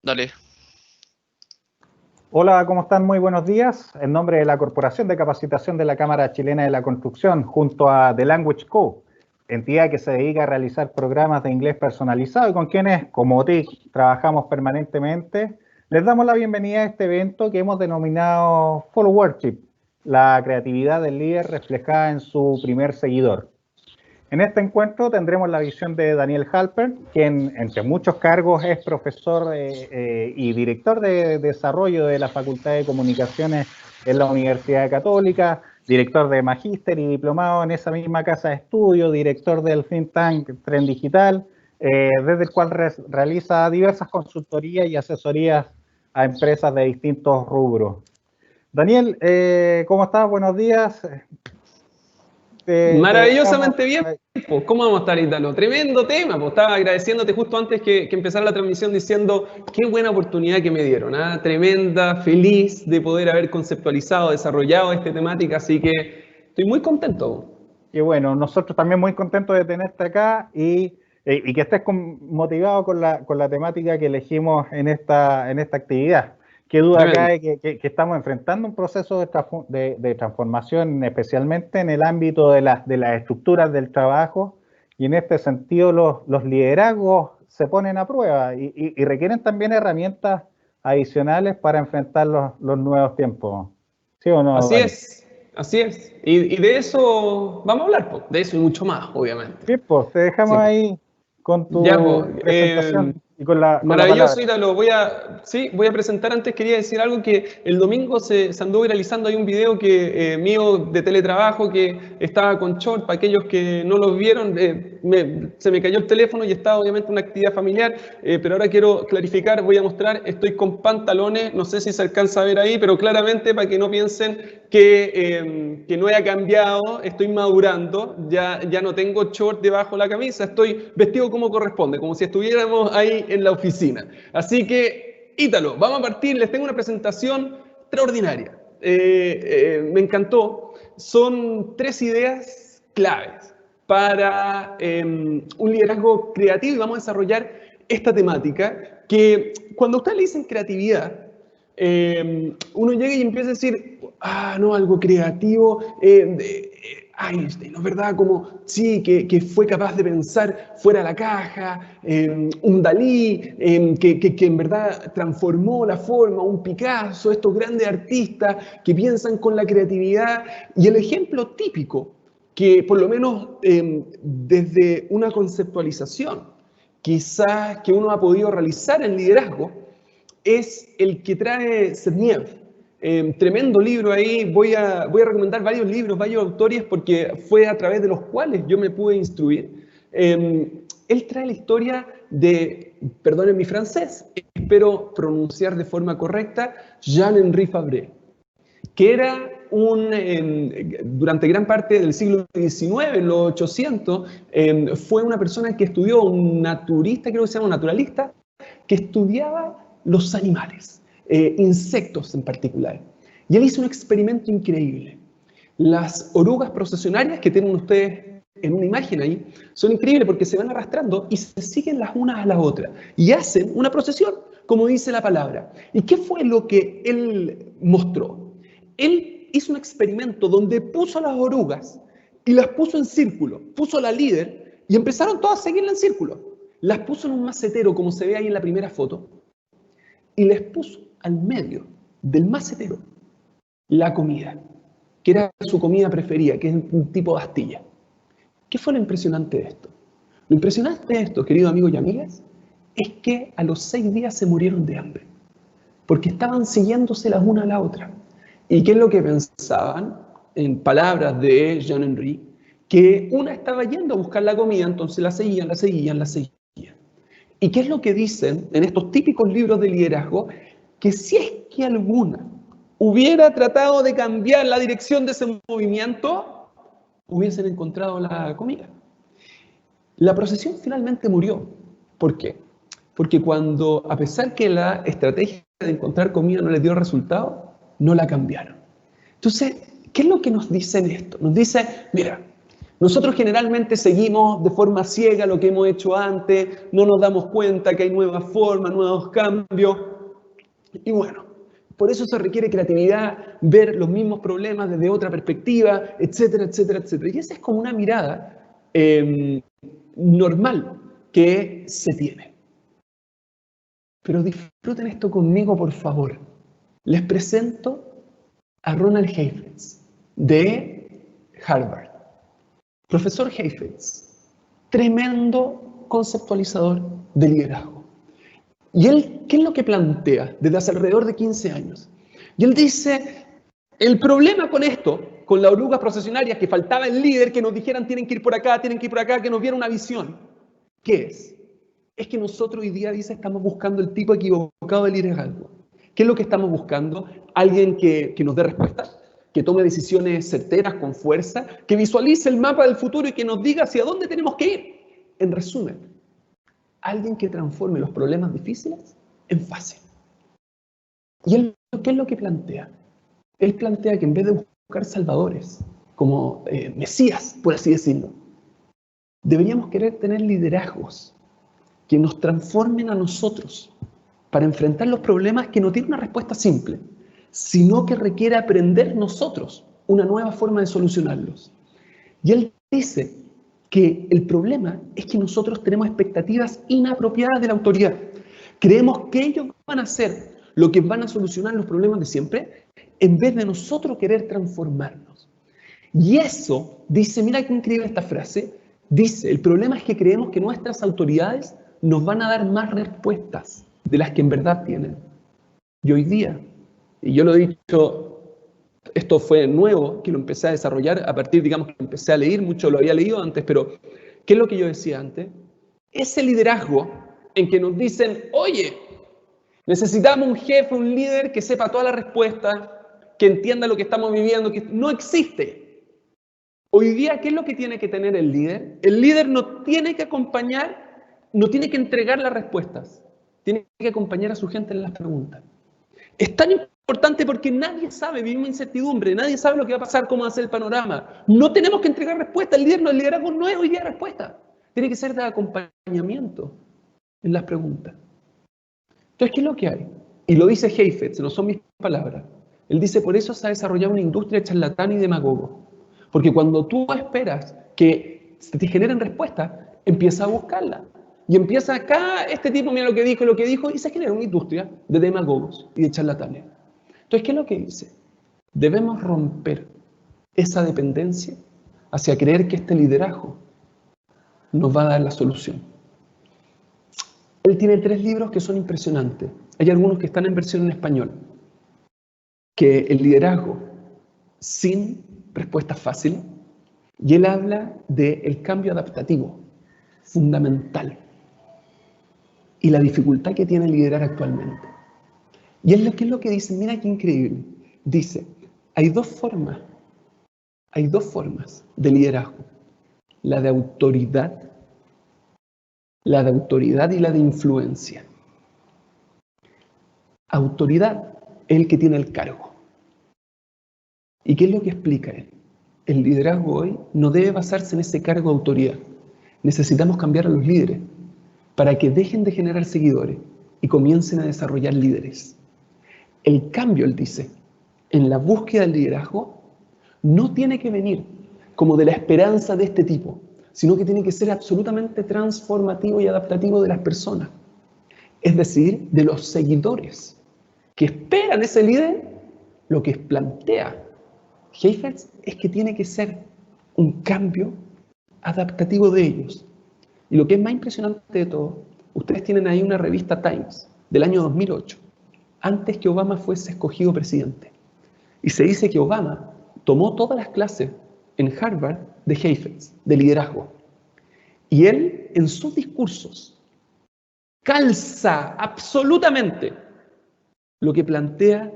Dale. Hola, ¿cómo están? Muy buenos días. En nombre de la Corporación de Capacitación de la Cámara Chilena de la Construcción, junto a The Language Co., entidad que se dedica a realizar programas de inglés personalizado y con quienes, como TIC, trabajamos permanentemente, les damos la bienvenida a este evento que hemos denominado Followership, la creatividad del líder reflejada en su primer seguidor. En este encuentro tendremos la visión de Daniel Halpern, quien entre muchos cargos es profesor y director de desarrollo de la Facultad de Comunicaciones en la Universidad Católica, director de magíster y diplomado en esa misma casa de estudio, director del think tank Tren Digital, desde el cual realiza diversas consultorías y asesorías a empresas de distintos rubros. Daniel, ¿cómo estás? Buenos días. Maravillosamente bien, pues. ¿Cómo vamos a estar, Ítalo? Tremendo tema, pues. Estaba agradeciéndote justo antes que empezara la transmisión diciendo qué buena oportunidad que me dieron, ¿eh? Tremenda, feliz de poder haber conceptualizado, desarrollado esta temática, así que estoy muy contento. Y bueno, nosotros también muy contentos de tenerte acá y que estés motivado con la temática que elegimos en esta actividad. Qué duda cae que estamos enfrentando un proceso de transformación, especialmente en el ámbito de las estructuras del trabajo, y en este sentido los liderazgos se ponen a prueba y requieren también herramientas adicionales para enfrentar los nuevos tiempos. ¿Sí o no? Así es. Así es. Y de eso vamos a hablar, pues. De eso y mucho más, obviamente. Sí, pues, te dejamos ahí con tu presentación y con la maravilloso, palabra. Ítalo. Voy a presentar. Antes quería decir algo que el domingo se anduvo viralizando. Hay un video mío de teletrabajo que estaba con short. Para aquellos que no lo vieron, se me cayó el teléfono y estaba obviamente una actividad familiar, pero ahora quiero clarificar, voy a mostrar, estoy con pantalones, no sé si se alcanza a ver ahí, pero claramente para que no piensen que no haya cambiado, estoy madurando, ya no tengo short debajo de la camisa, estoy vestido como corresponde, como si estuviéramos ahí en la oficina. Así que, Ítalo, vamos a partir, les tengo una presentación extraordinaria. Me encantó. Son 3 ideas claves para un liderazgo creativo, y vamos a desarrollar esta temática que cuando a usted le dicen creatividad, uno llega y empieza a decir, no, algo creativo, Einstein, ¿no es verdad? Como, sí, que fue capaz de pensar fuera de la caja, un Dalí, que en verdad transformó la forma, un Picasso, estos grandes artistas que piensan con la creatividad. Y el ejemplo típico, que por lo menos desde una conceptualización, quizás que uno ha podido realizar en liderazgo, es el que trae Zbigniew. Tremendo libro ahí. Voy a recomendar varios libros, varios autores, porque fue a través de los cuales yo me pude instruir. Él trae la historia de, perdonen mi francés, espero pronunciar de forma correcta, Jean-Henri Fabre, que era durante gran parte del siglo XIX, en los 800, fue una persona que estudió, un naturista, creo que se llama un naturalista, que estudiaba los animales, insectos en particular. Y él hizo un experimento increíble. Las orugas procesionarias que tienen ustedes en una imagen ahí son increíbles porque se van arrastrando y se siguen las unas a las otras y hacen una procesión, como dice la palabra. ¿Y qué fue lo que él mostró? Él hizo un experimento donde puso a las orugas y las puso en círculo, puso a la líder y empezaron todas a seguirla en círculo. Las puso en un macetero, como se ve ahí en la primera foto, y les puso al medio del macetero la comida, que era su comida preferida, que es un tipo de astilla. ¿Qué fue lo impresionante de esto? Lo impresionante de esto, queridos amigos y amigas, es que a los 6 días se murieron de hambre, porque estaban siguiéndose las una a la otra. ¿Y qué es lo que pensaban? En palabras de Jean-Henri, que una estaba yendo a buscar la comida, entonces la seguían. ¿Y qué es lo que dicen en estos típicos libros de liderazgo? Que si es que alguna hubiera tratado de cambiar la dirección de ese movimiento, hubiesen encontrado la comida. La procesión finalmente murió. ¿Por qué? Porque cuando, a pesar que la estrategia de encontrar comida no les dio resultado, no la cambiaron. Entonces, ¿qué es lo que nos dice esto? Nos dice, mira, Nosotros generalmente seguimos de forma ciega lo que hemos hecho antes, no nos damos cuenta que hay nuevas formas, nuevos cambios. Y bueno, por eso se requiere creatividad, ver los mismos problemas desde otra perspectiva, etcétera, etcétera, etcétera. Y esa es como una mirada normal que se tiene. Pero disfruten esto conmigo, por favor. Les presento a Ronald Heifetz, de Harvard. Profesor Heifetz, tremendo conceptualizador de liderazgo. Y él, ¿qué es lo que plantea desde hace alrededor de 15 años? Y él dice, el problema con esto, con las orugas procesionarias, que faltaba el líder, que nos dijeran tienen que ir por acá, tienen que ir por acá, que nos diera una visión. ¿Qué es? Es que nosotros hoy día, dice, estamos buscando el tipo equivocado de liderazgo. ¿Qué es lo que estamos buscando? Alguien que nos dé respuestas, que tome decisiones certeras, con fuerza, que visualice el mapa del futuro y que nos diga hacia dónde tenemos que ir. En resumen, alguien que transforme los problemas difíciles en fácil. ¿Y él qué es lo que plantea? Él plantea que en vez de buscar salvadores, como mesías, por así decirlo, deberíamos querer tener liderazgos que nos transformen a nosotros para enfrentar los problemas que no tienen una respuesta simple, sino que requiere aprender nosotros una nueva forma de solucionarlos. Y él dice que el problema es que nosotros tenemos expectativas inapropiadas de la autoridad. Creemos que ellos van a hacer lo que van a solucionar los problemas de siempre, en vez de nosotros querer transformarnos. Y eso, dice, mira qué increíble esta frase, dice, el problema es que creemos que nuestras autoridades nos van a dar más respuestas de las que en verdad tienen. Y hoy día, y yo lo he dicho, esto fue nuevo, que lo empecé a desarrollar a partir, digamos, que empecé a leer, mucho lo había leído antes, pero ¿qué es lo que yo decía antes? Ese liderazgo en que nos dicen, oye, necesitamos un jefe, un líder que sepa todas las respuestas, que entienda lo que estamos viviendo, que no existe. Hoy día, ¿qué es lo que tiene que tener el líder? El líder no tiene que acompañar, no tiene que entregar las respuestas, tiene que acompañar a su gente en las preguntas. Es tan importante porque nadie sabe, vivimos incertidumbre, nadie sabe lo que va a pasar, cómo va a ser el panorama. No tenemos que entregar respuestas, el liderazgo no es hoy día respuesta, tiene que ser de acompañamiento en las preguntas. Entonces, ¿qué es lo que hay? Y lo dice Heifetz, no son mis palabras. Él dice, por eso se ha desarrollado una industria de charlatán y demagogo. Porque cuando tú esperas que se te generen respuestas, empieza a buscarla. Y empieza acá, este tipo mira lo que dijo, y se genera una industria de demagogos y de charlatanes. Entonces, ¿qué es lo que dice? Debemos romper esa dependencia hacia creer que este liderazgo nos va a dar la solución. Él tiene 3 libros que son impresionantes. Hay algunos que están en versión en español. Que el liderazgo sin respuestas fáciles, y él habla del cambio adaptativo, fundamental, y la dificultad que tiene liderar actualmente. Y es lo que dice, mira qué increíble, dice, hay dos formas de liderazgo, la de autoridad y la de influencia. Autoridad es el que tiene el cargo. ¿Y qué es lo que explica él? El liderazgo hoy no debe basarse en ese cargo de autoridad. Necesitamos cambiar a los líderes para que dejen de generar seguidores y comiencen a desarrollar líderes. El cambio, él dice, en la búsqueda del liderazgo no tiene que venir como de la esperanza de este tipo, sino que tiene que ser absolutamente transformativo y adaptativo de las personas. Es decir, de los seguidores que esperan ese líder, lo que plantea Heifetz es que tiene que ser un cambio adaptativo de ellos. Y lo que es más impresionante de todo, ustedes tienen ahí una revista Times del año 2008, antes que Obama fuese escogido presidente. Y se dice que Obama tomó todas las clases en Harvard de Heifetz, de liderazgo. Y él, en sus discursos, calza absolutamente lo que plantea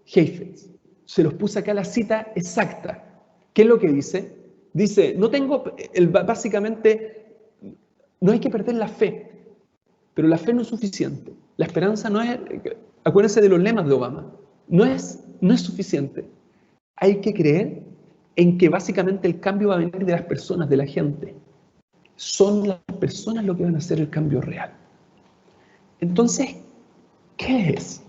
Heifetz. Se los puse acá la cita exacta. ¿Qué es lo que dice? Dice, básicamente, no hay que perder la fe, pero la fe no es suficiente. La esperanza no es, acuérdense de los lemas de Obama, no es suficiente. Hay que creer en que básicamente el cambio va a venir de las personas, de la gente. Son las personas lo que van a hacer el cambio real. Entonces, ¿qué es?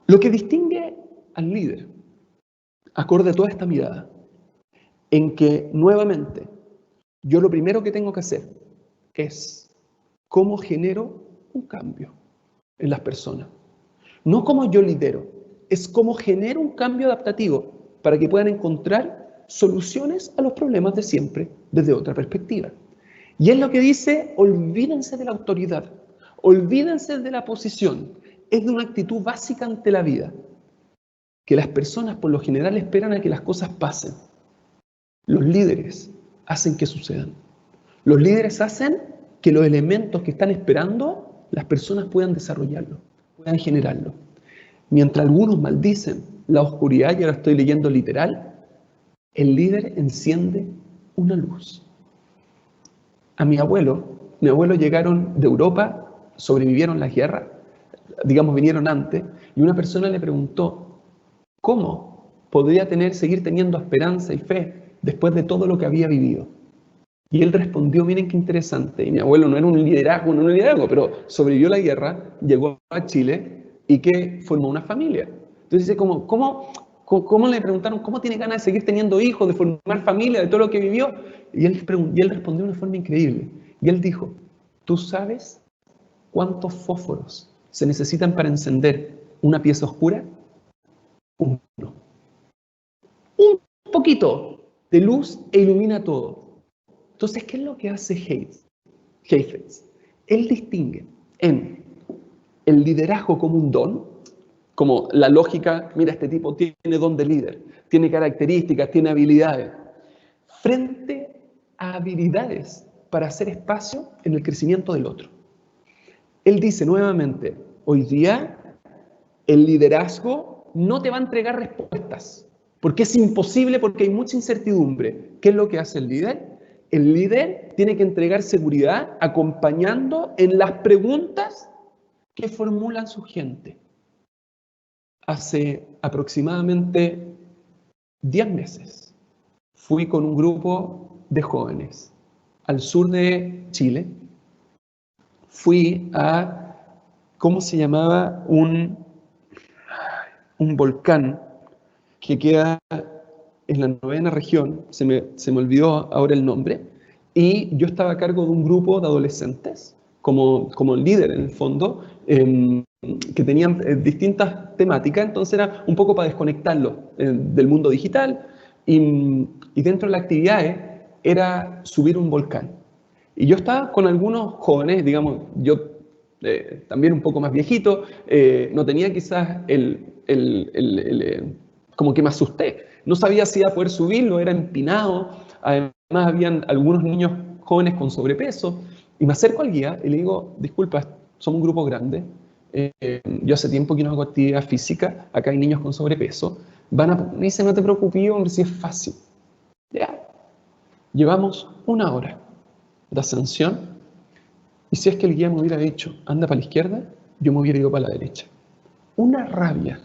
Lo que distingue al líder, acorde a toda esta mirada, en que nuevamente yo lo primero que tengo que hacer es cómo genero un cambio en las personas. No cómo yo lidero, es cómo genero un cambio adaptativo para que puedan encontrar soluciones a los problemas de siempre desde otra perspectiva. Y es lo que dice, olvídense de la autoridad, olvídense de la posición, es de una actitud básica ante la vida, que las personas por lo general esperan a que las cosas pasen. Los líderes hacen que sucedan. Los líderes hacen que los elementos que están esperando, las personas puedan desarrollarlo, puedan generarlo. Mientras algunos maldicen la oscuridad, y ahora estoy leyendo literal, el líder enciende una luz. A mi abuelo llegaron de Europa, sobrevivieron la guerra, digamos vinieron antes, y una persona le preguntó, ¿cómo podría seguir teniendo esperanza y fe después de todo lo que había vivido? Y él respondió, miren qué interesante, y mi abuelo no era un liderazgo, pero sobrevivió la guerra, llegó a Chile y que formó una familia. Entonces dice, ¿cómo le preguntaron, cómo tiene ganas de seguir teniendo hijos, de formar familia, de todo lo que vivió? Y él respondió de una forma increíble. Y él dijo, ¿tú sabes cuántos fósforos se necesitan para encender una pieza oscura? Uno. Un poquito de luz e ilumina todo. Entonces, ¿qué es lo que hace Heifetz? Él distingue en el liderazgo como un don, como la lógica, mira, este tipo tiene don de líder, tiene características, tiene habilidades, frente a habilidades para hacer espacio en el crecimiento del otro. Él dice nuevamente, hoy día el liderazgo no te va a entregar respuestas, porque es imposible, porque hay mucha incertidumbre. ¿Qué es lo que hace el líder? El líder tiene que entregar seguridad acompañando en las preguntas que formulan su gente. Hace aproximadamente 10 meses fui con un grupo de jóvenes al sur de Chile. Fui a, ¿cómo se llamaba? Un volcán que queda en la 9ª región, se me olvidó ahora el nombre, y yo estaba a cargo de un grupo de adolescentes, como líder en el fondo, que tenían distintas temáticas, entonces era un poco para desconectarlos del mundo digital, y dentro de las actividades era subir un volcán. Y yo estaba con algunos jóvenes, digamos, yo también un poco más viejito, no tenía quizás como que me asusté. No sabía si iba a poder subirlo, era empinado. Además, habían algunos niños jóvenes con sobrepeso. Y me acerco al guía y le digo, disculpa, somos un grupo grande. Yo hace tiempo que no hago actividad física. Acá hay niños con sobrepeso. Me dice, no te preocupes, hombre, si es fácil. Ya. Llevamos 1 hora de ascensión. Y si es que el guía me hubiera dicho, anda para la izquierda, yo me hubiera ido para la derecha. Una rabia.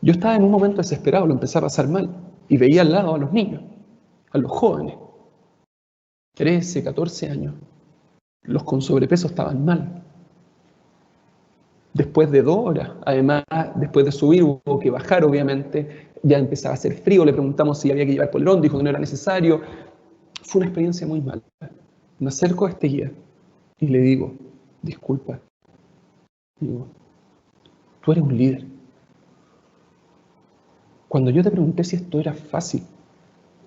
Yo estaba en un momento desesperado, lo empecé a pasar mal. Y veía al lado a los niños, a los jóvenes, 13, 14 años. Los con sobrepeso estaban mal. Después de 2 horas, además, después de subir, hubo que bajar, obviamente. Ya empezaba a hacer frío, le preguntamos si había que llevar polerón, dijo que no era necesario. Fue una experiencia muy mala. Me acerco a este guía y le digo, disculpa, digo, tú eres un líder. Cuando yo te pregunté si esto era fácil,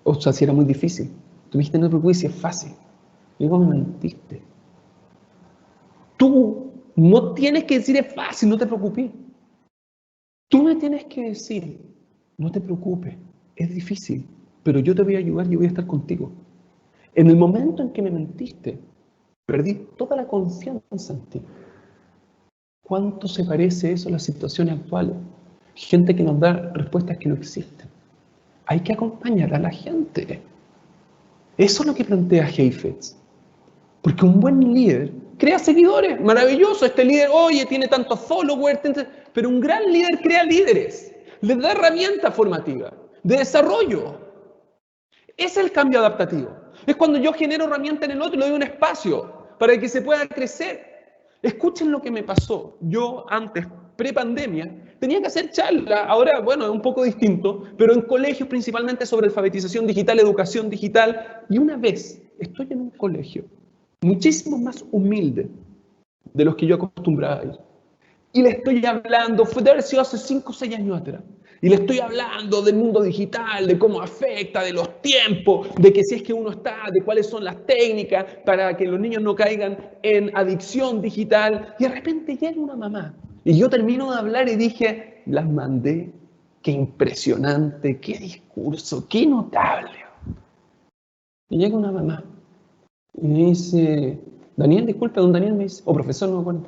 o sea, si era muy difícil, tú me dijiste, no te preocupes, si es fácil. Digo, me mentiste. Tú no tienes que decir es fácil, no te preocupes. Tú me tienes que decir, no te preocupes, es difícil, pero yo te voy a ayudar y voy a estar contigo. En el momento en que me mentiste, perdí toda la confianza en ti. ¿Cuánto se parece eso a las situaciones actuales? Gente que nos da respuestas que no existen. Hay que acompañar a la gente. Eso es lo que plantea Heifetz. Porque un buen líder crea seguidores. Maravilloso, este líder, oye, tiene tantos followers, pero un gran líder crea líderes. Les da herramientas formativas. de desarrollo. Ese es el cambio adaptativo. Es cuando yo genero herramienta en el otro y le doy un espacio para que se pueda crecer. Escuchen lo que me pasó. Yo antes, pre-pandemia, tenía que hacer charlas. Ahora, bueno, es un poco distinto, pero en colegios principalmente sobre alfabetización digital, educación digital. Y una vez estoy en un colegio muchísimo más humilde de los que yo acostumbraba a ir. Y le estoy hablando, fue de haber sido hace 5 o 6 años atrás. Y le estoy hablando del mundo digital, de cómo afecta, de los tiempos, de que si es que uno está, de cuáles son las técnicas para que los niños no caigan en adicción digital. Y de repente llega una mamá. Y yo termino de hablar y dije, las mandé, qué impresionante, qué discurso, qué notable. Y llega una mamá y me dice, Daniel, disculpe, don Daniel, me dice, o profesor, no me acuerdo.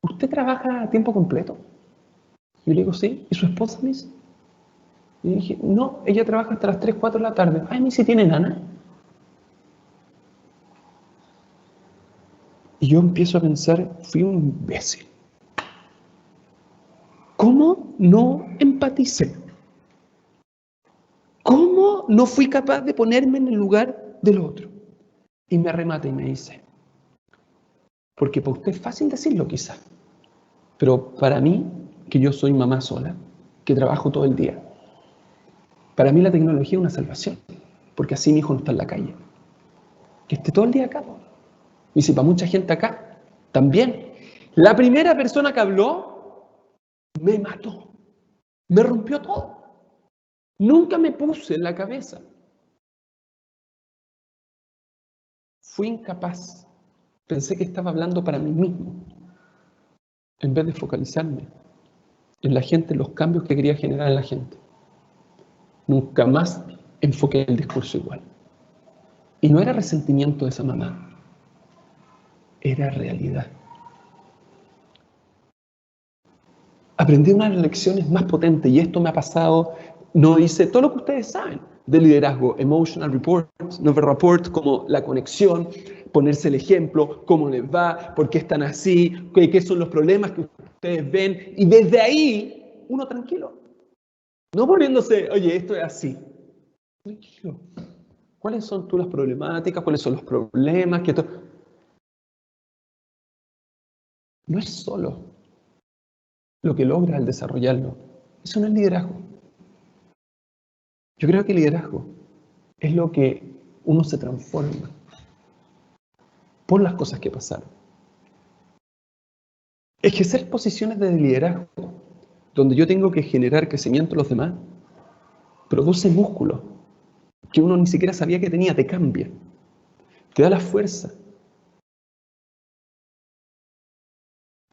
¿Usted trabaja a tiempo completo? Yo le digo, sí. ¿Y su esposa me dice? Y le dije, no, ella trabaja hasta las 3, 4 de la tarde. Ay, me dice, ¿tiene nana? Y yo empiezo a pensar, fui un imbécil. ¿Cómo no empaticé? ¿Cómo no fui capaz de ponerme en el lugar del otro? Y me remata y me dice, porque para usted es fácil decirlo quizás, pero para mí, que yo soy mamá sola, que trabajo todo el día, para mí la tecnología es una salvación, porque así mi hijo no está en la calle. Que esté todo el día acá. Y si para mucha gente acá, también. La primera persona que habló, me mató. Me rompió todo. Nunca me puse en la cabeza. Fui incapaz. Pensé que estaba hablando para mí mismo, en vez de focalizarme en la gente, en los cambios que quería generar en la gente. Nunca más enfoqué el discurso igual. Y no era resentimiento de esa mamá, era realidad. Aprendí una de las lecciones más potentes, y esto me ha pasado, no hice todo lo que ustedes saben de liderazgo, emotional report, novel report, como la conexión, ponerse el ejemplo, cómo les va, por qué están así, qué son los problemas que ustedes ven, y desde ahí, uno tranquilo. No poniéndose, oye, esto es así. Tranquilo. ¿Cuáles son tú las problemáticas? ¿Cuáles son los problemas? No es solo lo que logras al desarrollarlo. Eso no es liderazgo. Yo creo que el liderazgo es lo que uno se transforma por las cosas que pasaron. Ejercer posiciones de liderazgo, donde yo tengo que generar crecimiento en los demás, produce músculo que uno ni siquiera sabía que tenía, te cambia, te da la fuerza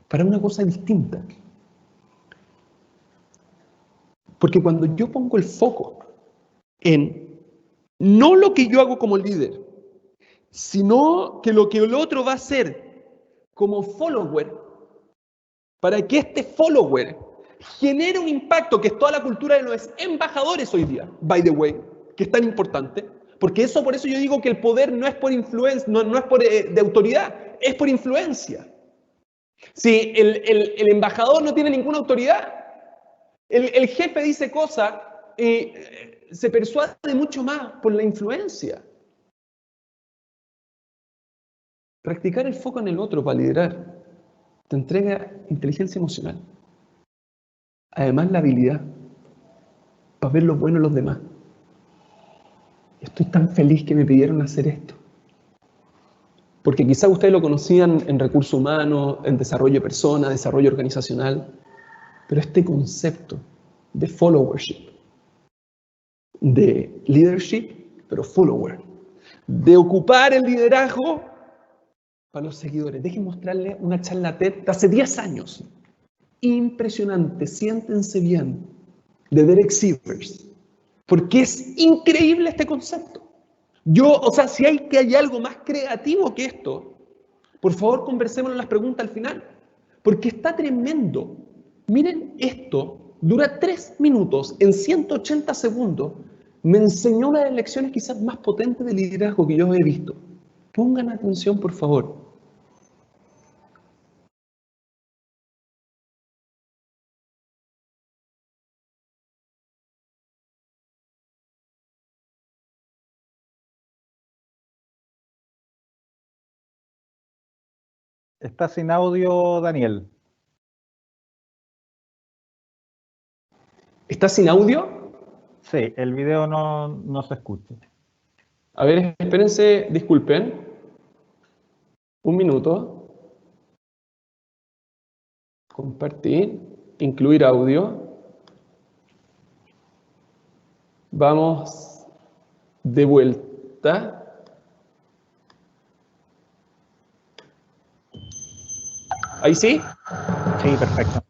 para una cosa distinta. Porque cuando yo pongo el foco en no lo que yo hago como líder, sino que lo que el otro va a hacer como follower, para que este follower genere un impacto, que es toda la cultura de los embajadores hoy día, by the way, que es tan importante, porque por eso yo digo que el poder no es por influencia, no es por de autoridad, es por influencia. Si el embajador no tiene ninguna autoridad, el jefe dice cosas y se persuade mucho más por la influencia. Practicar el foco en el otro para liderar te entrega inteligencia emocional. Además, la habilidad para ver lo bueno en los demás. Estoy tan feliz que me pidieron hacer esto. Porque quizás ustedes lo conocían en recursos humanos, en desarrollo de personas, desarrollo organizacional, pero este concepto de followership, de leadership, pero follower, de ocupar el liderazgo para los seguidores. Dejen mostrarles una charla TED de hace 10 años. Impresionante, siéntense bien, de Derek Sivers, porque es increíble este concepto. Si hay algo más creativo que esto, por favor conversemos en las preguntas al final, porque está tremendo. Miren esto, dura 3 minutos, en 180 segundos, me enseñó una de las lecciones quizás más potentes de liderazgo que yo he visto. Pongan atención, por favor. Está sin audio, Daniel. ¿Está sin audio? Sí, el video no se escucha. A ver, espérense, disculpen. Un minuto. Compartir, incluir audio. Vamos de vuelta. ¿Ahí sí? Sí, perfecto.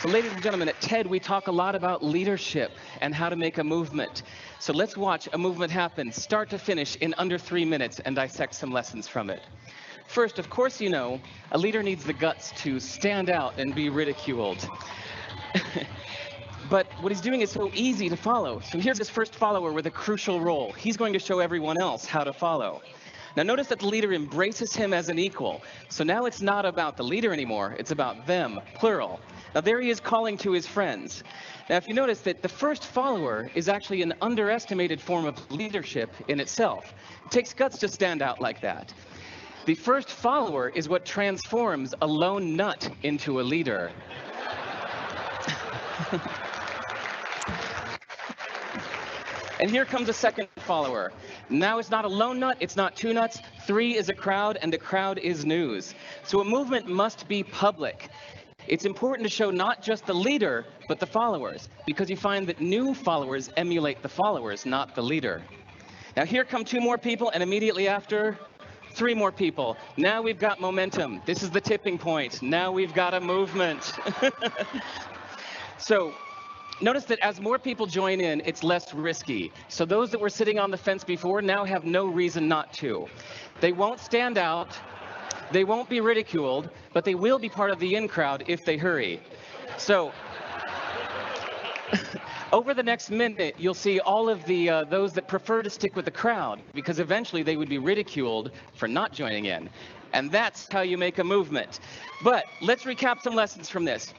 So ladies and gentlemen, at TED we talk a lot about leadership and how to make a movement. So let's watch a movement happen, start to finish, in under 3 minutes and dissect some lessons from it. First, of course you know, a leader needs the guts to stand out and be ridiculed. But what he's doing is so easy to follow. So here's his first follower with a crucial role. He's going to show everyone else how to follow. Now notice that the leader embraces him as an equal. So now it's not about the leader anymore, it's about them, plural. Now there he is calling to his friends. Now if you notice that the first follower is actually an underestimated form of leadership in itself. It takes guts to stand out like that. The first follower is what transforms a lone nut into a leader. And here comes a second follower. Now it's not a lone nut, it's not two nuts, 3 is a crowd, and the crowd is news. So a movement must be public. It's important to show not just the leader, but the followers, because you find that new followers emulate the followers, not the leader. Now here come 2 more people, and immediately after, 3 more people. Now we've got momentum. This is the tipping point. Now we've got a movement. So notice that as more people join in, it's less risky. So those that were sitting on the fence before now have no reason not to. They won't stand out, they won't be ridiculed, but they will be part of the in crowd if they hurry. So over the next minute, you'll see all of the those that prefer to stick with the crowd, because eventually they would be ridiculed for not joining in. And that's how you make a movement. But let's recap some lessons from this.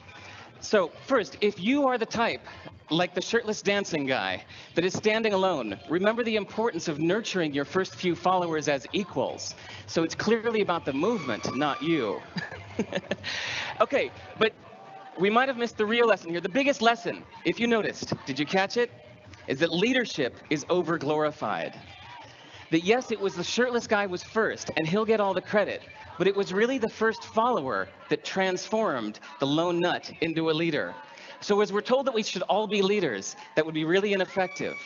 So first, if you are the type, like the shirtless dancing guy, that is standing alone, remember the importance of nurturing your first few followers as equals. So it's clearly about the movement, not you. Okay, but we might have missed the real lesson here. The biggest lesson, if you noticed, did you catch it? Is that leadership is over-glorified. That yes, it was the shirtless guy was first, and he'll get all the credit, but it was really the first follower that transformed the lone nut into a leader. So as we're told that we should all be leaders, that would be really ineffective.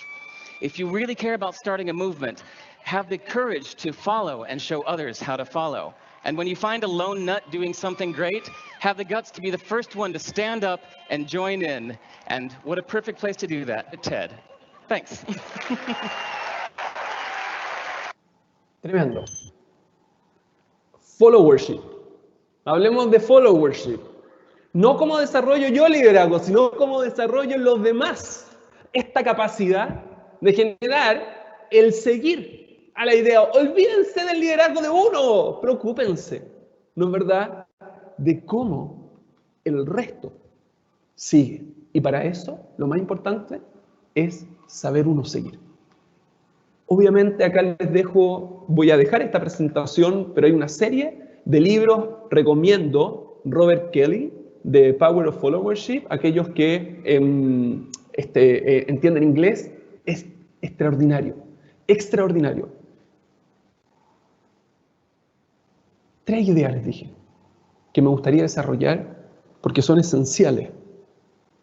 If you really care about starting a movement, have the courage to follow and show others how to follow. And when you find a lone nut doing something great, have the guts to be the first one to stand up and join in. And what a perfect place to do that at TED. Thanks. Tremendo. Followership. Hablemos de followership. No como desarrollo yo liderazgo, sino como desarrollo los demás. Esta capacidad de generar el seguir a la idea. Olvídense del liderazgo de uno. Preocúpense, ¿no es verdad?, de cómo el resto sigue. Y para eso, lo más importante es saber uno seguir. Obviamente acá les dejo, voy a dejar esta presentación, pero hay una serie de libros, recomiendo Robert Kelly, The Power of Followership, aquellos que entienden inglés, es extraordinario, extraordinario. 3 ideas les dije, que me gustaría desarrollar porque son esenciales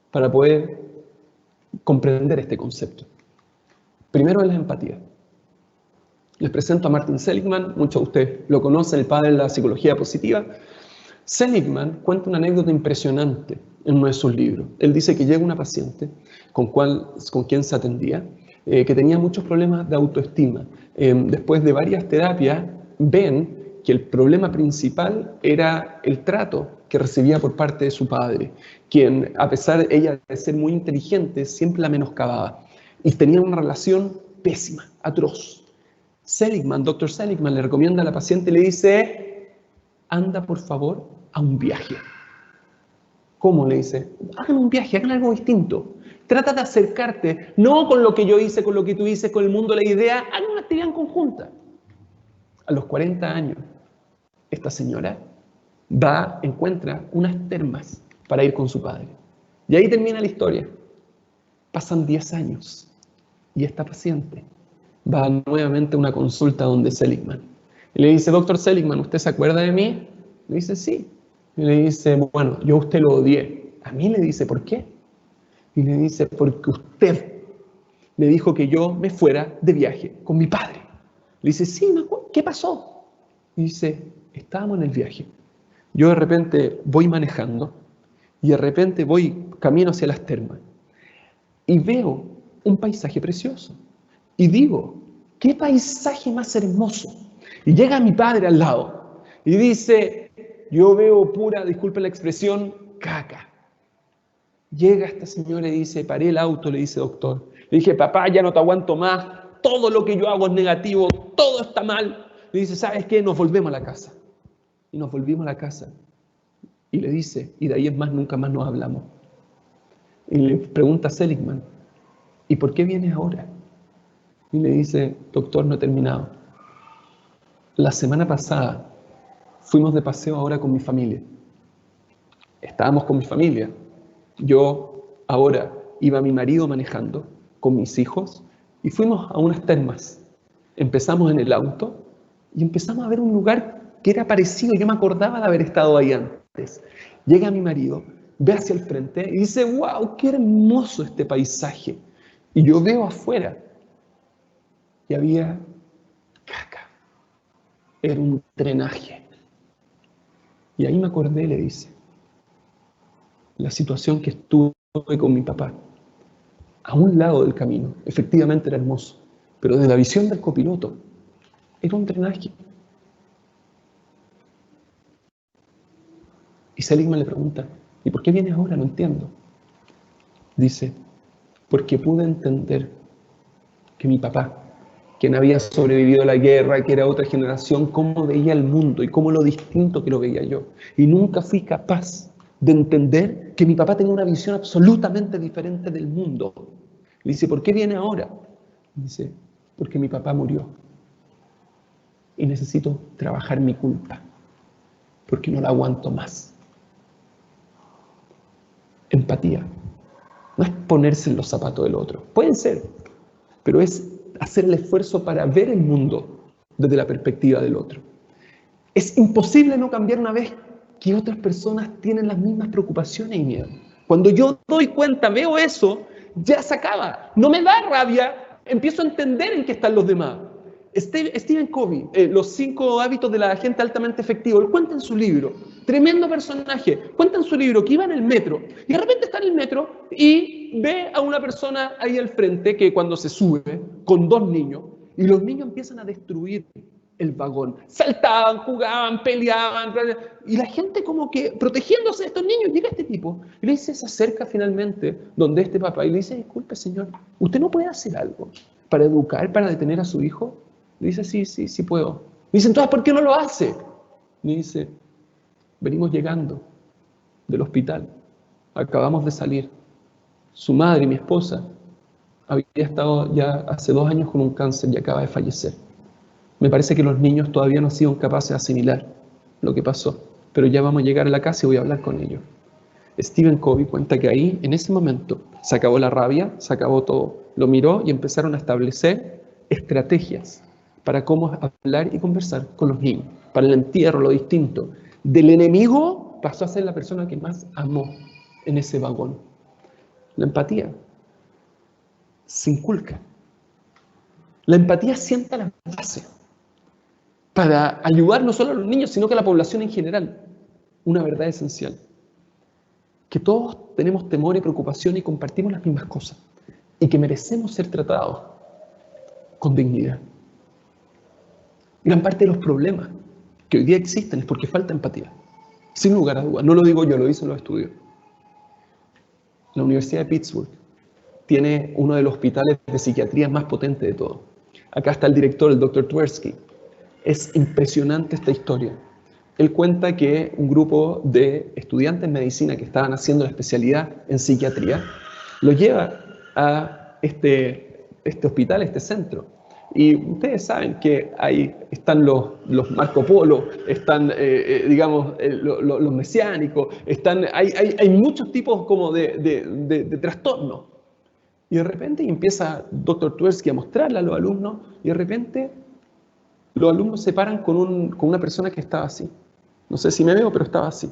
para poder comprender este concepto. Primero es la empatía. Les presento a Martin Seligman, muchos de ustedes lo conocen, el padre de la psicología positiva. Seligman cuenta una anécdota impresionante en uno de sus libros. Él dice que llega una paciente con quien se atendía, que tenía muchos problemas de autoestima. Después de varias terapias, ven que el problema principal era el trato que recibía por parte de su padre, quien, a pesar de ella de ser muy inteligente, siempre la menoscababa. Y tenía una relación pésima, atroz. Seligman, Dr. Seligman, le recomienda a la paciente y le dice: anda por favor a un viaje. ¿Cómo? Le dice: hagan un viaje, hagan algo distinto. Trata de acercarte, no con lo que yo hice, con lo que tú dices, con el mundo de la idea, hagan una actividad en conjunta. A los 40 años, esta señora encuentra unas termas para ir con su padre. Y ahí termina la historia. Pasan 10 años y esta paciente va nuevamente a una consulta donde Seligman. Y le dice, doctor Seligman, ¿usted se acuerda de mí? Le dice, sí. Y le dice, bueno, yo a usted lo odié. A mí le dice, ¿por qué? Y le dice, porque usted me dijo que yo me fuera de viaje con mi padre. Le dice, sí, me acuerdo. ¿Qué pasó? Y dice, estábamos en el viaje. Yo de repente voy manejando y de repente voy camino hacia las termas y veo un paisaje precioso. Y digo, ¿qué paisaje más hermoso? Y llega mi padre al lado y dice, yo veo pura, disculpe la expresión, caca. Llega esta señora y dice, paré el auto, le dice, doctor. Le dije, papá, ya no te aguanto más, todo lo que yo hago es negativo, todo está mal. Le dice, ¿sabes qué? Nos volvemos a la casa. Y nos volvimos a la casa. Y le dice, y de ahí en más nunca más nos hablamos. Y le pregunta a Seligman, ¿y por qué vienes ahora? Y le dice, doctor, no he terminado. La semana pasada fuimos de paseo ahora con mi familia. Estábamos con mi familia. Yo ahora iba a mi marido manejando con mis hijos y fuimos a unas termas. Empezamos en el auto y empezamos a ver un lugar que era parecido. Yo me acordaba de haber estado ahí antes. Llega mi marido, ve hacia el frente y dice, wow, qué hermoso este paisaje. Y yo veo afuera y había caca. Era un drenaje. Y ahí me acordé, le dice, la situación que estuve con mi papá. A un lado del camino, efectivamente era hermoso, pero desde la visión del copiloto, era un drenaje. Y Seligman le pregunta, ¿y por qué vienes ahora? No entiendo. Dice, porque pude entender que mi papá, quien había sobrevivido a la guerra, que era otra generación, cómo veía el mundo y cómo lo distinto que lo veía yo. Y nunca fui capaz de entender que mi papá tenía una visión absolutamente diferente del mundo. Le dice, ¿por qué viene ahora? Dice, porque mi papá murió. Y necesito trabajar mi culpa, porque no la aguanto más. Empatía. No es ponerse en los zapatos del otro. Pueden ser, pero es hacer el esfuerzo para ver el mundo desde la perspectiva del otro. Es imposible no cambiar una vez que otras personas tienen las mismas preocupaciones y miedo. Cuando yo doy cuenta, veo eso, ya se acaba. No me da rabia, empiezo a entender en qué están los demás. Stephen Covey, Los 5 hábitos de la gente altamente efectiva, él cuenta en su libro, tremendo personaje, cuenta en su libro que iba en el metro y de repente está en el metro y ve a una persona ahí al frente que cuando se sube con 2 niños y los niños empiezan a destruir el vagón, saltaban, jugaban, peleaban y la gente como que protegiéndose de estos niños. Llega este tipo y le dice, se acerca finalmente donde este papá y le dice, disculpe señor, ¿usted no puede hacer algo para educar, para detener a su hijo? Le dice, sí puedo. Le dice, entonces, ¿por qué no lo hace? Le dice, venimos llegando del hospital, acabamos de salir. Su madre, mi esposa, había estado ya hace 2 años con un cáncer y acaba de fallecer. Me parece que los niños todavía no han sido capaces de asimilar lo que pasó, pero ya vamos a llegar a la casa y voy a hablar con ellos. Stephen Covey cuenta que ahí, en ese momento, se acabó la rabia, se acabó todo. Lo miró y empezaron a establecer estrategias para cómo hablar y conversar con los niños, para el entierro, lo distinto. Del enemigo pasó a ser la persona que más amó en ese vagón. La empatía se inculca. La empatía sienta la base para ayudar no solo a los niños, sino que a la población en general. Una verdad esencial. Que todos tenemos temor y preocupación y compartimos las mismas cosas. Y que merecemos ser tratados con dignidad. Gran parte de los problemas que hoy día existen es porque falta empatía. Sin lugar a dudas. No lo digo yo, lo dicen los estudios. La Universidad de Pittsburgh tiene uno de los hospitales de psiquiatría más potentes de todos. Acá está el director, el Dr. Tversky. Es impresionante esta historia. Él cuenta que un grupo de estudiantes de medicina que estaban haciendo la especialidad en psiquiatría Lo lleva a este hospital, este centro. Y ustedes saben que ahí están los Marco Polo, están, digamos, los mesiánicos, hay muchos tipos como de trastornos. Y de repente empieza Dr. Tversky a mostrarle a los alumnos, y de repente los alumnos se paran con una persona que estaba así. No sé si me veo, pero estaba así.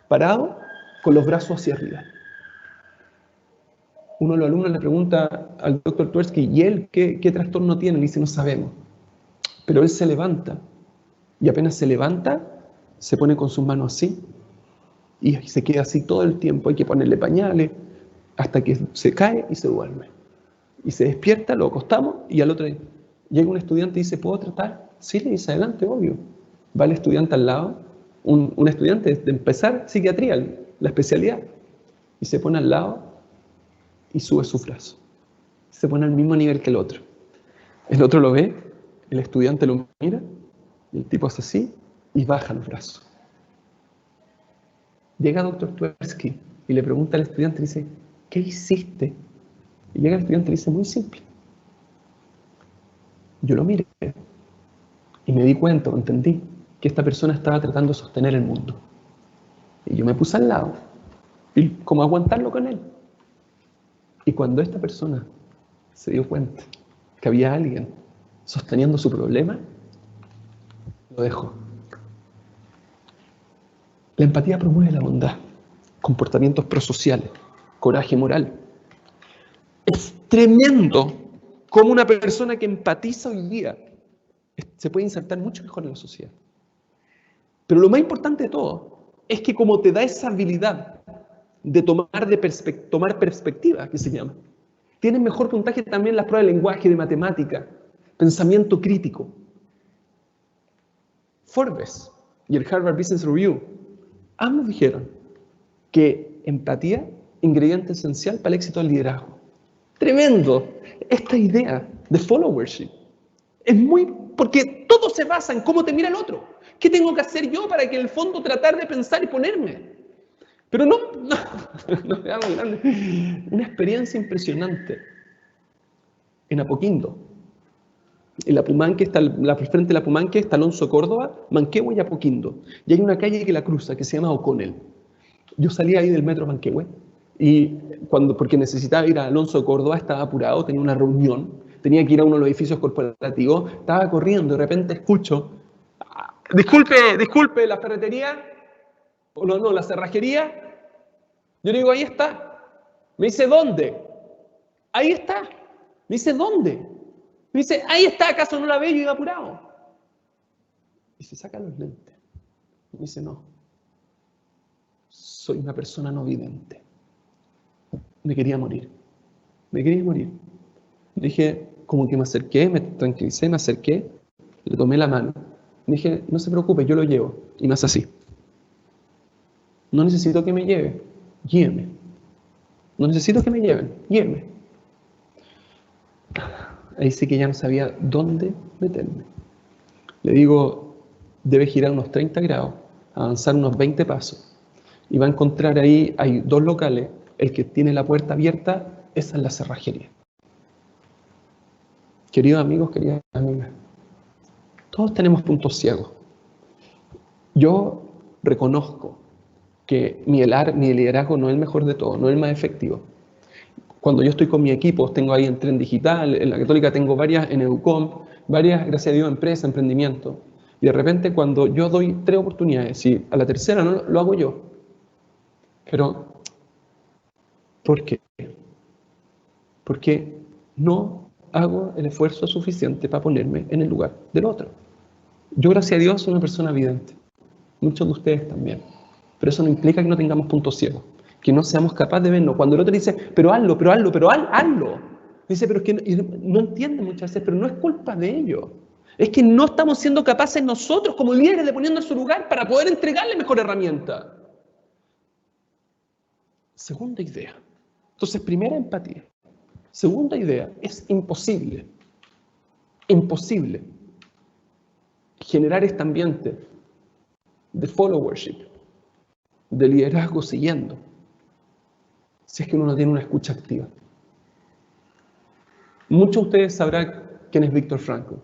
Parado, con los brazos hacia arriba. Uno de los alumnos le pregunta al Dr. Tversky, ¿y él qué trastorno tiene? Le dice, no sabemos. Pero él se levanta. Y apenas se levanta, se pone con sus manos así. Y se queda así todo el tiempo. Hay que ponerle pañales hasta que se cae y se duerme. Y se despierta, lo acostamos y al otro día llega un estudiante y dice, ¿puedo tratar? Sí, le dice, adelante, obvio. Va el estudiante al lado, un estudiante de empezar psiquiatría, la especialidad, y se pone al lado y sube su brazo. Se pone al mismo nivel que el otro. El otro lo ve, el estudiante lo mira, y el tipo hace así y baja los brazos. Llega Dr. Tversky y le pregunta al estudiante, y dice, ¿qué hiciste? Y llega el estudiante y le dice, muy simple. Yo lo miré y me di cuenta, entendí, que esta persona estaba tratando de sostener el mundo. Y yo me puse al lado, y como aguantarlo con él. Y cuando esta persona se dio cuenta que había alguien sosteniendo su problema, lo dejó. La empatía promueve la bondad, comportamientos prosociales, coraje moral. Es tremendo cómo una persona que empatiza hoy día se puede insertar mucho mejor en la sociedad. Pero lo más importante de todo es que como te da esa habilidad de tomar perspectiva, que se llama, tienes mejor puntaje también en las pruebas de lenguaje, de matemática, pensamiento crítico. Forbes y el Harvard Business Review ambos dijeron que empatía, ingrediente esencial para el éxito del liderazgo. Tremendo. Esta idea de followership es muy... porque todo se basa en cómo te mira el otro. ¿Qué tengo que hacer yo para que en el fondo tratar de pensar y ponerme? Pero no me hago grande. Una experiencia impresionante en Apoquindo. En la Pumanque está, frente de la Pumanque está Alonso Córdoba, Manquehue y Apoquindo. Y hay una calle que la cruza que se llama O'Connell. Yo salí ahí del metro Manquehue y porque necesitaba ir a Alonso Córdoba, estaba apurado, tenía una reunión, tenía que ir a uno de los edificios corporativos, estaba corriendo, de repente escucho, disculpe, la ferretería, o no, la cerrajería. Yo le digo, ahí está. Me dice, ¿dónde? Ahí está. Me dice, ¿dónde? Me dice, ahí está, ¿acaso no la ve? Yo iba apurado. Y se saca los lentes. Me dice, no. Soy una persona no vidente. Me quería morir. Me quería morir. Le dije, como que me acerqué, me tranquilicé, me acerqué, le tomé la mano. Le dije, no se preocupe, yo lo llevo. Y me hace así. No necesito que me lleve, lléveme. No necesito que me lleven, lléveme. Ahí sí que ya no sabía dónde meterme. Le digo, debe girar unos 30 grados, avanzar unos 20 pasos. Y va a encontrar ahí, hay 2 locales. El que tiene la puerta abierta, esa es la cerrajería. Queridos amigos, queridas amigas, todos tenemos puntos ciegos. Yo reconozco que mi liderazgo no es el mejor de todos, no es el más efectivo. Cuando yo estoy con mi equipo, tengo ahí en Tren Digital, en la Católica tengo varias, en Educom, varias, gracias a Dios, empresas, emprendimiento. Y de repente cuando yo doy 3 oportunidades, y a la tercera no lo hago yo. Pero, ¿por qué? Porque no hago el esfuerzo suficiente para ponerme en el lugar del otro. Yo, gracias a Dios, soy una persona vidente. Muchos de ustedes también. Pero eso no implica que no tengamos puntos ciegos, que no seamos capaces de vernos. Cuando el otro dice, pero hazlo, hazlo. Dice, pero es que no entiende muchas veces, pero no es culpa de ellos. Es que no estamos siendo capaces nosotros como líderes de ponernos en su lugar para poder entregarle mejor herramienta. Segunda idea. Entonces, primera, empatía. Segunda idea, es imposible generar este ambiente de followership, de liderazgo siguiendo, si es que uno no tiene una escucha activa. Muchos de ustedes sabrán quién es Viktor Frankl.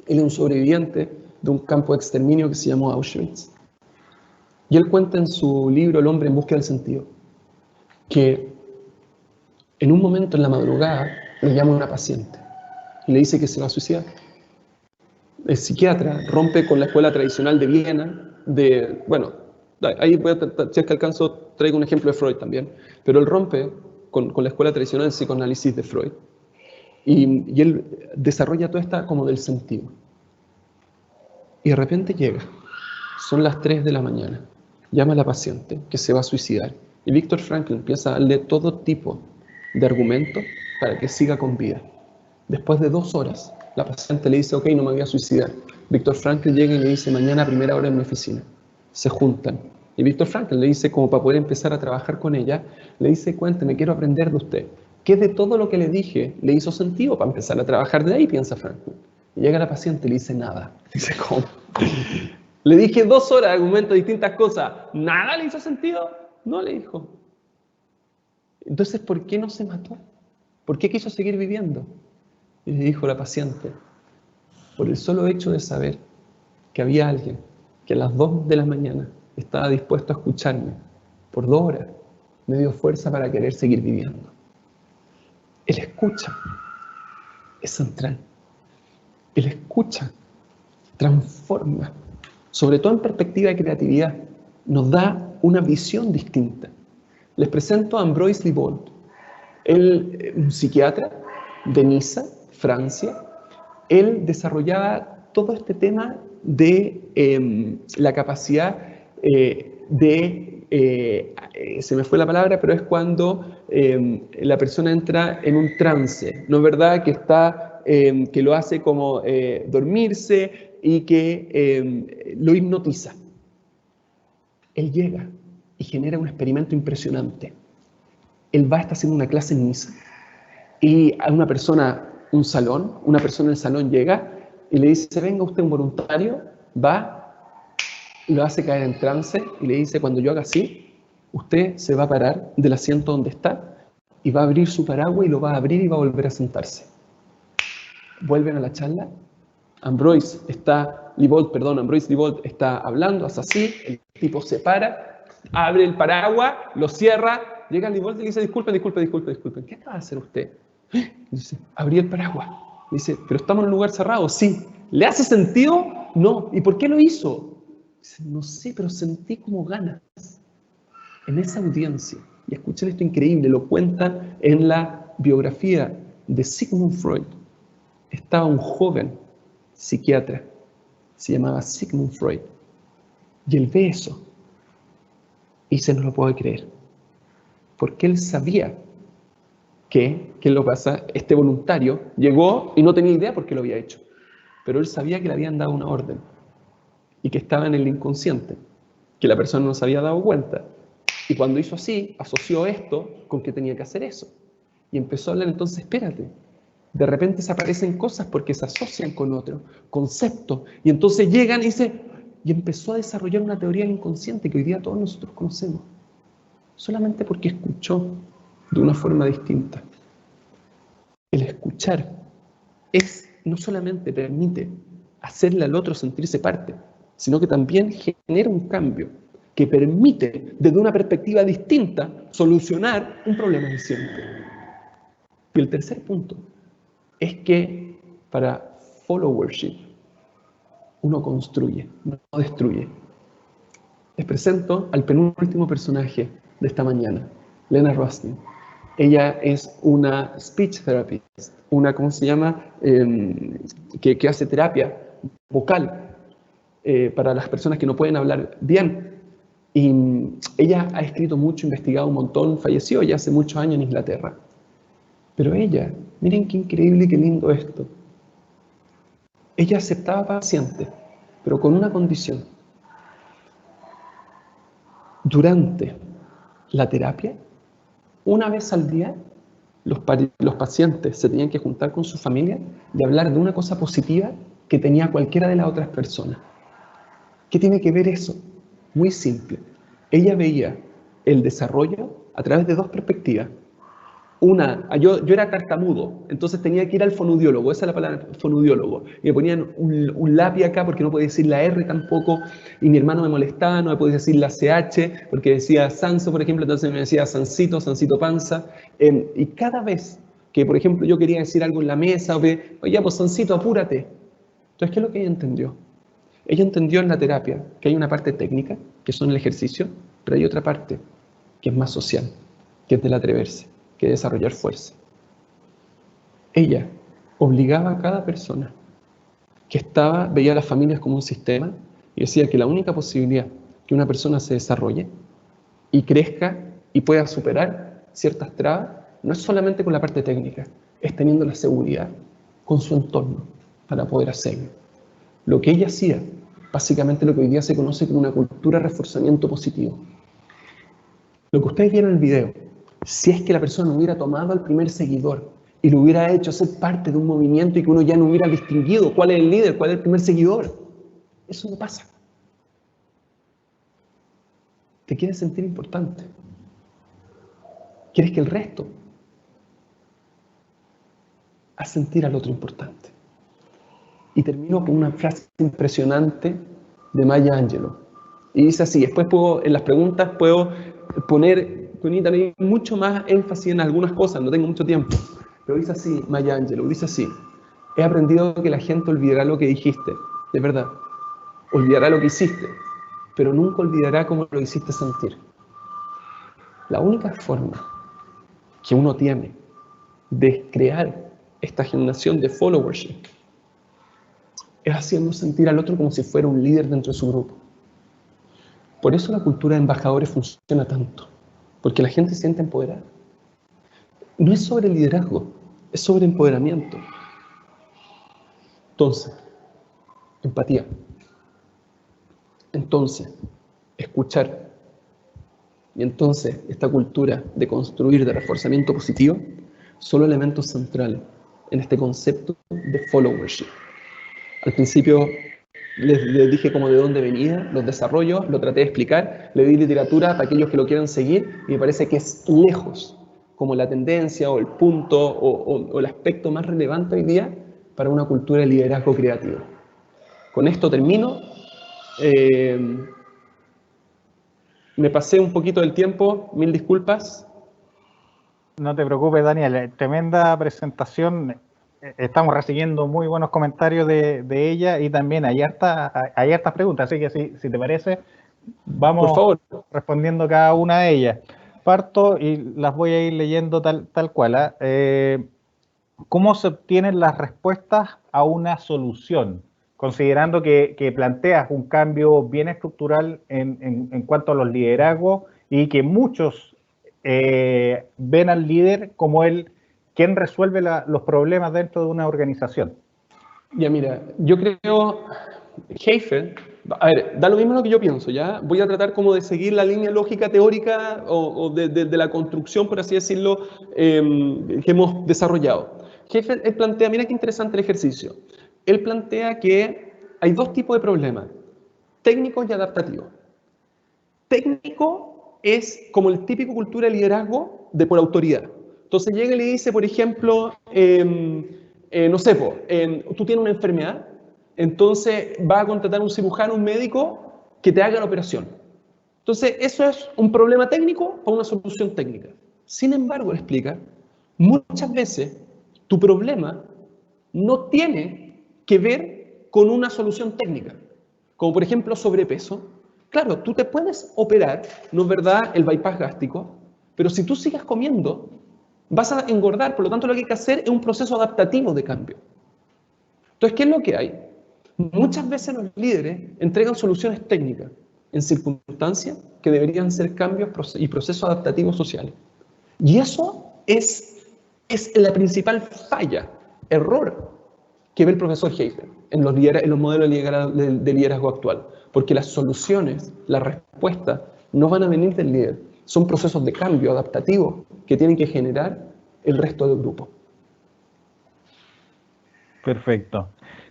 Él es un sobreviviente de un campo de exterminio que se llamó Auschwitz. Y él cuenta en su libro El hombre en búsqueda del sentido que en un momento en la madrugada le llama a una paciente y le dice que se va a suicidar. El psiquiatra rompe con la escuela tradicional de Viena, ahí voy a, si es que alcanzo, traigo un ejemplo de Freud también, pero él rompe con la escuela tradicional del psicoanálisis de Freud y él desarrolla toda esta como del sentido. Y de repente llega, son las 3 de la mañana, llama a la paciente que se va a suicidar y Viktor Frankl empieza a darle todo tipo de argumentos para que siga con vida. Después de 2 horas, la paciente le dice, ok, no me voy a suicidar. Viktor Frankl llega y le dice, mañana a primera hora en mi oficina. Se juntan. Y Viktor Frankl le dice, como para poder empezar a trabajar con ella, le dice, cuénteme, quiero aprender de usted. ¿Qué de todo lo que le dije le hizo sentido para empezar a trabajar de ahí? Piensa Frankl. Y llega la paciente y le dice, nada. Dice, ¿cómo? Le dije 2 horas de argumento de distintas cosas. ¿Nada le hizo sentido? No, le dijo. Entonces, ¿por qué no se mató? ¿Por qué quiso seguir viviendo? Y le dijo la paciente, por el solo hecho de saber que había alguien que a las 2 de la mañana estaba dispuesto a escucharme por 2 horas, me dio fuerza para querer seguir viviendo. El escucha es central. El escucha transforma, sobre todo en perspectiva de creatividad, nos da una visión distinta. Les presento a Ambroise Libault, él, un psiquiatra de Niza, Francia. Él desarrollaba todo este tema de la capacidad se me fue la palabra, pero es cuando la persona entra en un trance, ¿no es verdad? Que lo hace como dormirse y que lo hipnotiza. Él llega y genera un experimento impresionante. Él va a estar haciendo una clase en Niza y a una persona en el salón llega y le dice, venga usted un voluntario, va, lo hace caer en trance y le dice, cuando yo haga así, usted se va a parar del asiento donde está y va a abrir su paraguas y lo va a abrir y va a volver a sentarse. Vuelven a la charla, Ambroise Libault está hablando, hace así, el tipo se para, abre el paraguas, lo cierra, llega Libault y le dice, disculpen, ¿qué acaba de hacer usted? Dice, abrí el paraguas. Dice, pero estamos en un lugar cerrado. Sí. ¿Le hace sentido? No. ¿Y por qué lo hizo? Dice, no sé, pero sentí como ganas. En esa audiencia, y escuchen esto increíble, lo cuenta en la biografía de Sigmund Freud, estaba un joven psiquiatra, se llamaba Sigmund Freud, y él ve eso y se no lo puede creer, porque él sabía ¿qué lo pasa? Este voluntario llegó y no tenía idea por qué lo había hecho, pero él sabía que le habían dado una orden y que estaba en el inconsciente, que la persona no se había dado cuenta. Y cuando hizo así, asoció esto con que tenía que hacer eso. Y empezó a hablar, entonces, espérate, de repente se aparecen cosas porque se asocian con otro concepto. Y entonces llegan y empezó a desarrollar una teoría del inconsciente que hoy día todos nosotros conocemos, solamente porque escuchó de una forma distinta. El escuchar no solamente permite hacerle al otro sentirse parte, sino que también genera un cambio que permite, desde una perspectiva distinta, solucionar un problema reciente. Y el tercer punto es que para followership uno construye, no destruye. Les presento al penúltimo personaje de esta mañana, Lena Ruskin. Ella es una speech therapist, ¿cómo se llama? Que hace terapia vocal para las personas que no pueden hablar bien. Y ella ha escrito mucho, investigado un montón, falleció ya hace muchos años en Inglaterra. Pero ella, miren qué increíble y qué lindo esto. Ella aceptaba pacientes, pero con una condición. Durante la terapia, una vez al día, los pacientes se tenían que juntar con su familia y hablar de una cosa positiva que tenía cualquiera de las otras personas. ¿Qué tiene que ver eso? Muy simple. Ella veía el desarrollo a través de dos perspectivas. Una, yo era tartamudo, entonces tenía que ir al fonoaudiólogo, esa es la palabra, fonoaudiólogo. Y me ponían un lápiz acá porque no podía decir la R tampoco, y mi hermano me molestaba, no me podía decir la CH, porque decía Sanso, por ejemplo, entonces me decía Sancito, Sancito Panza. Y cada vez que, por ejemplo, yo quería decir algo en la mesa, oye, pues Sancito, apúrate. Entonces, ¿qué es lo que ella entendió? Ella entendió en la terapia que hay una parte técnica, que son el ejercicio, pero hay otra parte que es más social, que es del atreverse, que es desarrollar fuerza. Ella obligaba a cada persona que veía a las familias como un sistema y decía que la única posibilidad que una persona se desarrolle y crezca y pueda superar ciertas trabas no es solamente con la parte técnica, es teniendo la seguridad con su entorno para poder hacerlo. Lo que ella hacía, básicamente lo que hoy día se conoce como una cultura de reforzamiento positivo. Lo que ustedes vieron en el video, si es que la persona hubiera tomado al primer seguidor y lo hubiera hecho ser parte de un movimiento y que uno ya no hubiera distinguido cuál es el líder, cuál es el primer seguidor, eso no pasa. Te quieres sentir importante. Quieres que el resto haga sentir al otro importante. Y termino con una frase impresionante de Maya Angelou. Y dice así, después en las preguntas puedo poner también mucho más énfasis en algunas cosas, no tengo mucho tiempo. Pero dice así, Maya Angelou, dice así, he aprendido que la gente olvidará lo que dijiste, de verdad, olvidará lo que hiciste, pero nunca olvidará cómo lo hiciste sentir. La única forma que uno tiene de crear esta generación de followership es haciendo sentir al otro como si fuera un líder dentro de su grupo. Por eso la cultura de embajadores funciona tanto, porque la gente se siente empoderada. No es sobre liderazgo, es sobre empoderamiento. Entonces, empatía. Entonces, escuchar. Y entonces, esta cultura de construir, de reforzamiento positivo, son los elementos centrales en este concepto de followership. Al principio les dije como de dónde venía, los desarrollos, lo traté de explicar, le di literatura para aquellos que lo quieran seguir y me parece que es lejos como la tendencia o el punto o el aspecto más relevante hoy día para una cultura de liderazgo creativo. Con esto termino. Me pasé un poquito del tiempo, mil disculpas. No te preocupes, Daniel, tremenda presentación. Estamos recibiendo muy buenos comentarios de ella y también hay hartas preguntas, así que si te parece, vamos Por favor. respondiendo cada una de ellas. Parto y las voy a ir leyendo tal cual. ¿Cómo se obtienen las respuestas a una solución? Considerando que planteas un cambio bien estructural en cuanto a los liderazgos y que muchos ven al líder como quien resuelve los problemas dentro de una organización. Ya mira, yo creo, Heifer, a ver, da lo mismo lo que yo pienso, ¿ya? Voy a tratar como de seguir la línea lógica teórica o de la construcción, por así decirlo, que hemos desarrollado. Heifer, él plantea, mira qué interesante el ejercicio, él plantea que hay dos tipos de problemas, técnicos y adaptativos. Técnico es como el típico cultura de liderazgo de por autoridad. Entonces llega y le dice, por ejemplo, no sé, tú tienes una enfermedad, entonces va a contratar un cirujano, un médico, que te haga la operación. Entonces, eso es un problema técnico para una solución técnica. Sin embargo, le explica, muchas veces tu problema no tiene que ver con una solución técnica, como por ejemplo sobrepeso. Claro, tú te puedes operar, ¿no es verdad?, el bypass gástrico, pero si tú sigues comiendo, vas a engordar, por lo tanto lo que hay que hacer es un proceso adaptativo de cambio. Entonces, ¿qué es lo que hay? Muchas veces los líderes entregan soluciones técnicas en circunstancias que deberían ser cambios y procesos adaptativos sociales. Y eso es la principal falla, error que ve el profesor Heifer en los modelos de liderazgo actual. Porque las soluciones, las respuestas, no van a venir del líder. Son procesos de cambio adaptativos que tienen que generar el resto del grupo. Perfecto.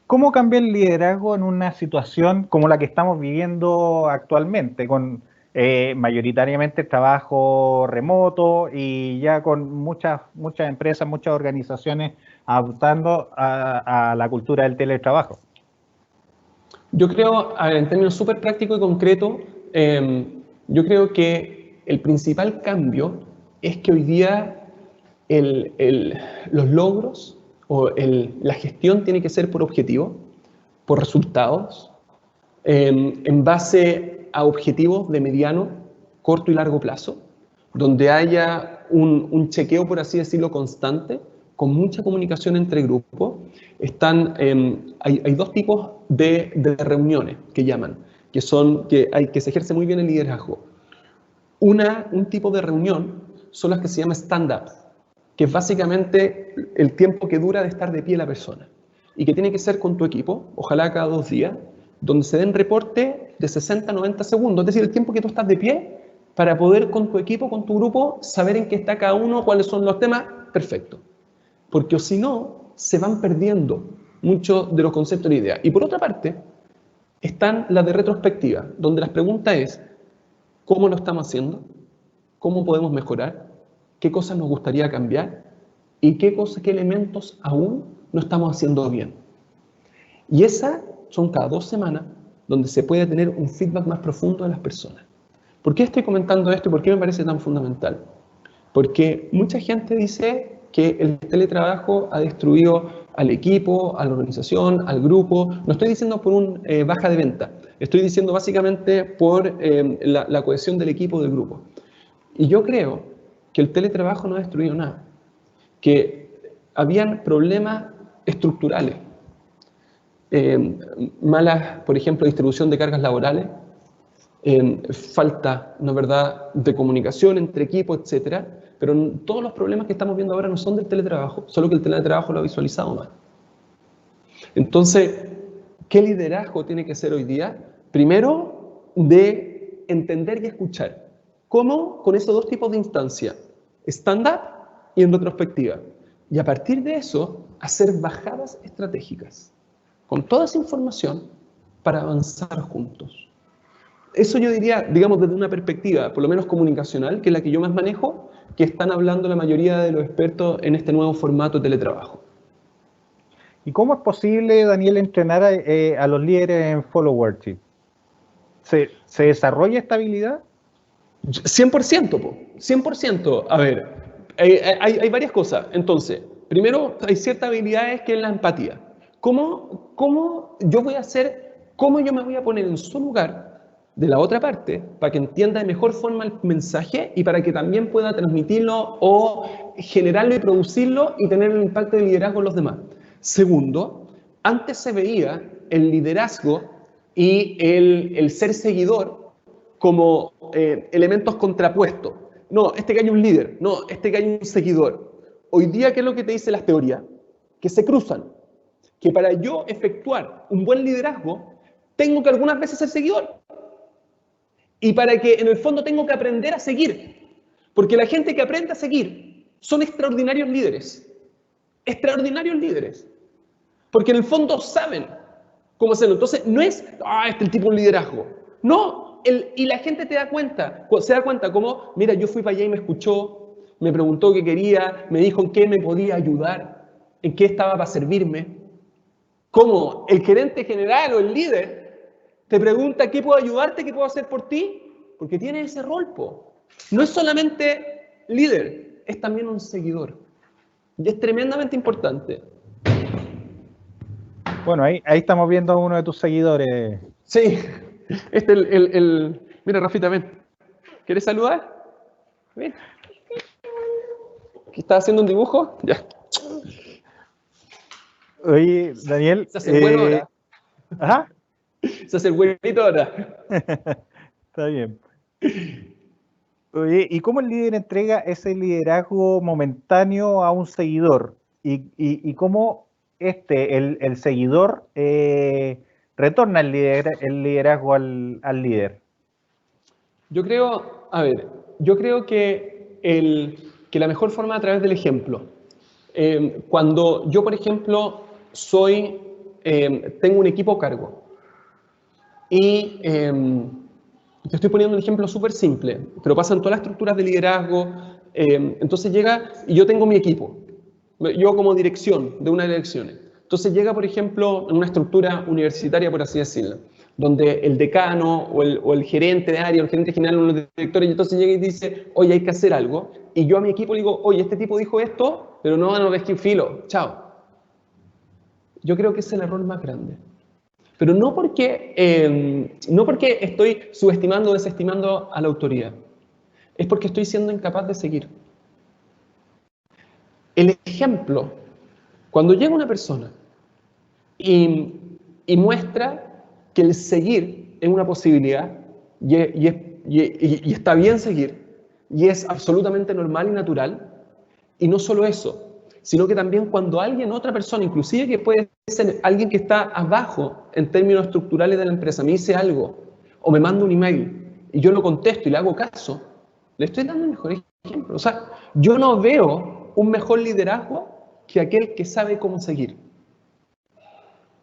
¿Cómo cambia el liderazgo en una situación como la que estamos viviendo actualmente, con mayoritariamente trabajo remoto y ya con muchas empresas, muchas organizaciones adaptando a la cultura del teletrabajo. Yo creo, a ver, en términos súper prácticos y concretos, yo creo que el principal cambio es que hoy día los logros o la gestión tiene que ser por objetivo, por resultados, en base a objetivos de mediano, corto y largo plazo, donde haya un chequeo, por así decirlo, constante, con mucha comunicación entre grupos. Hay dos tipos de reuniones que llaman, que se ejerce muy bien el liderazgo. Un tipo de reunión son las que se llama stand-up, que es básicamente el tiempo que dura de estar de pie la persona y que tiene que ser con tu equipo, ojalá cada 2 días, donde se den reportes de 60 a 90 segundos, es decir, el tiempo que tú estás de pie para poder con tu equipo, con tu grupo, saber en qué está cada uno, cuáles son los temas, perfecto. Porque si no, se van perdiendo muchos de los conceptos de la idea. Y por otra parte, están las de retrospectiva, donde la pregunta es, ¿cómo lo estamos haciendo? ¿Cómo podemos mejorar? ¿Qué cosas nos gustaría cambiar? ¿Y qué elementos aún no estamos haciendo bien? Y esas son cada 2 semanas, donde se puede tener un feedback más profundo de las personas. ¿Por qué estoy comentando esto y por qué me parece tan fundamental? Porque mucha gente dice que el teletrabajo ha destruido al equipo, a la organización, al grupo. No estoy diciendo por una baja de venta, estoy diciendo básicamente por la cohesión del equipo, del grupo. Y yo creo que el teletrabajo no ha destruido nada, que habían problemas estructurales, malas, por ejemplo, distribución de cargas laborales, falta, ¿no es verdad?, de comunicación entre equipos, etcétera. Pero todos los problemas que estamos viendo ahora no son del teletrabajo, solo que el teletrabajo lo ha visualizado más. Entonces, ¿qué liderazgo tiene que ser hoy día? Primero, de entender y escuchar. ¿Cómo? Con esos 2 tipos de instancias, stand-up y en retrospectiva. Y a partir de eso, hacer bajadas estratégicas, con toda esa información, para avanzar juntos. Eso yo diría, digamos, desde una perspectiva, por lo menos comunicacional, que es la que yo más manejo, que están hablando la mayoría de los expertos en este nuevo formato de teletrabajo. ¿Y cómo es posible, Daniel, entrenar a los líderes en followership? ¿Se desarrolla esta habilidad? 100%, 100%. A ver, hay varias cosas. Entonces, primero, hay ciertas habilidades que es la empatía. ¿Cómo yo me voy a poner en su lugar de la otra parte para que entienda de mejor forma el mensaje y para que también pueda transmitirlo o generarlo y producirlo y tener el impacto de liderazgo en los demás? Segundo, antes se veía el liderazgo y el ser seguidor como elementos contrapuestos. No, este que hay un líder, no, este que hay un seguidor. Hoy día, ¿qué es lo que te dice las teorías? Que se cruzan. Que para yo efectuar un buen liderazgo, tengo que algunas veces ser seguidor. Y para que en el fondo tengo que aprender a seguir. Porque la gente que aprende a seguir son extraordinarios líderes. Extraordinarios líderes. Porque en el fondo saben cómo hacerlo. Entonces no es, este es el tipo de liderazgo. No, y la gente se da cuenta como, mira, yo fui para allá y me escuchó, me preguntó qué quería, me dijo en qué me podía ayudar, en qué estaba para servirme. Como el gerente general o el líder te pregunta qué puedo ayudarte, qué puedo hacer por ti, porque tiene ese rol, No es solamente líder, es también un seguidor. Y es tremendamente importante. Bueno, ahí estamos viendo a uno de tus seguidores. Sí, mira, Rafita, ven. ¿Quieres saludar? Ven. ¿Qué estás haciendo un dibujo? Ya. Oye, Daniel. Se hace bueno ahora. ¿Ajá? Se hace el buenito ahora. Está bien. Oye, ¿y cómo el líder entrega ese liderazgo momentáneo a un seguidor? ¿Y cómo el seguidor retorna el liderazgo al líder? Yo creo que la mejor forma es a través del ejemplo. Cuando yo, por ejemplo, tengo un equipo a cargo y Te estoy poniendo un ejemplo súper simple, pero pasa en todas las estructuras de liderazgo. Entonces llega, y yo tengo mi equipo, yo como dirección de una de las direcciones. Entonces llega, por ejemplo, en una estructura universitaria, por así decirlo, donde el decano o el gerente de área, o el gerente general, uno de los directores, y entonces llega y dice, oye, hay que hacer algo. Y yo a mi equipo le digo, oye, este tipo dijo esto, pero no ves que filo, chao. Yo creo que ese es el error más grande. Pero no porque estoy subestimando o desestimando a la autoridad. Es porque estoy siendo incapaz de seguir. El ejemplo, cuando llega una persona y muestra que el seguir es una posibilidad y está bien seguir, y es absolutamente normal y natural, y no solo eso, sino que también cuando otra persona, inclusive que puede ser alguien que está abajo en términos estructurales de la empresa, me dice algo o me manda un email y yo lo contesto y le hago caso, le estoy dando el mejor ejemplo. O sea, yo no veo un mejor liderazgo que aquel que sabe cómo seguir.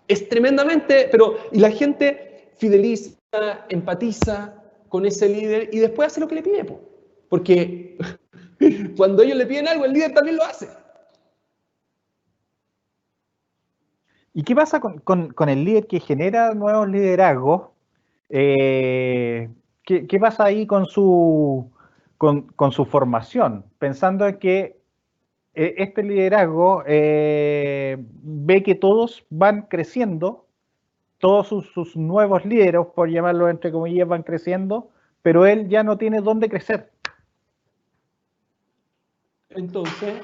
Es tremendamente, y la gente fideliza, empatiza con ese líder y después hace lo que le pide, porque cuando ellos le piden algo, el líder también lo hace. ¿Y qué pasa con el líder que genera nuevos liderazgos? ¿Qué pasa ahí con su formación? Pensando en que este liderazgo ve que todos van creciendo, todos sus nuevos líderes, por llamarlo entre comillas, van creciendo, pero él ya no tiene dónde crecer. Entonces,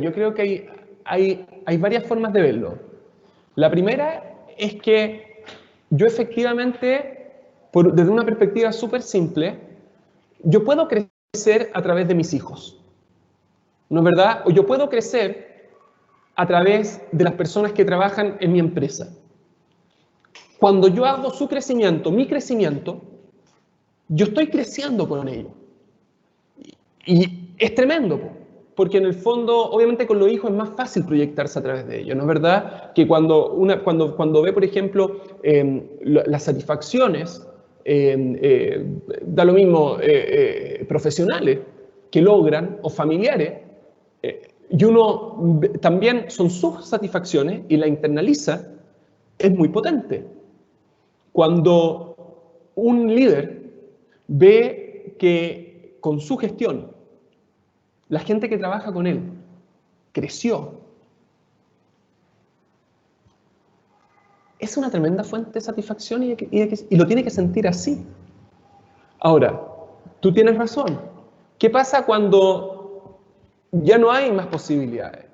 yo creo que hay varias formas de verlo. La primera es que yo efectivamente, desde una perspectiva súper simple, yo puedo crecer a través de mis hijos, ¿no es verdad? O yo puedo crecer a través de las personas que trabajan en mi empresa. Cuando yo hago su crecimiento, mi crecimiento, yo estoy creciendo con ellos. Y es tremendo, porque en el fondo, obviamente con los hijos es más fácil proyectarse a través de ellos, ¿no es verdad? Que cuando ve, por ejemplo, las satisfacciones, da lo mismo, profesionales que logran, o familiares, y uno también son sus satisfacciones y la internaliza, es muy potente. Cuando un líder ve que con su gestión, la gente que trabaja con él creció, es una tremenda fuente de satisfacción y lo tiene que sentir así. Ahora, tú tienes razón. ¿Qué pasa cuando ya no hay más posibilidades?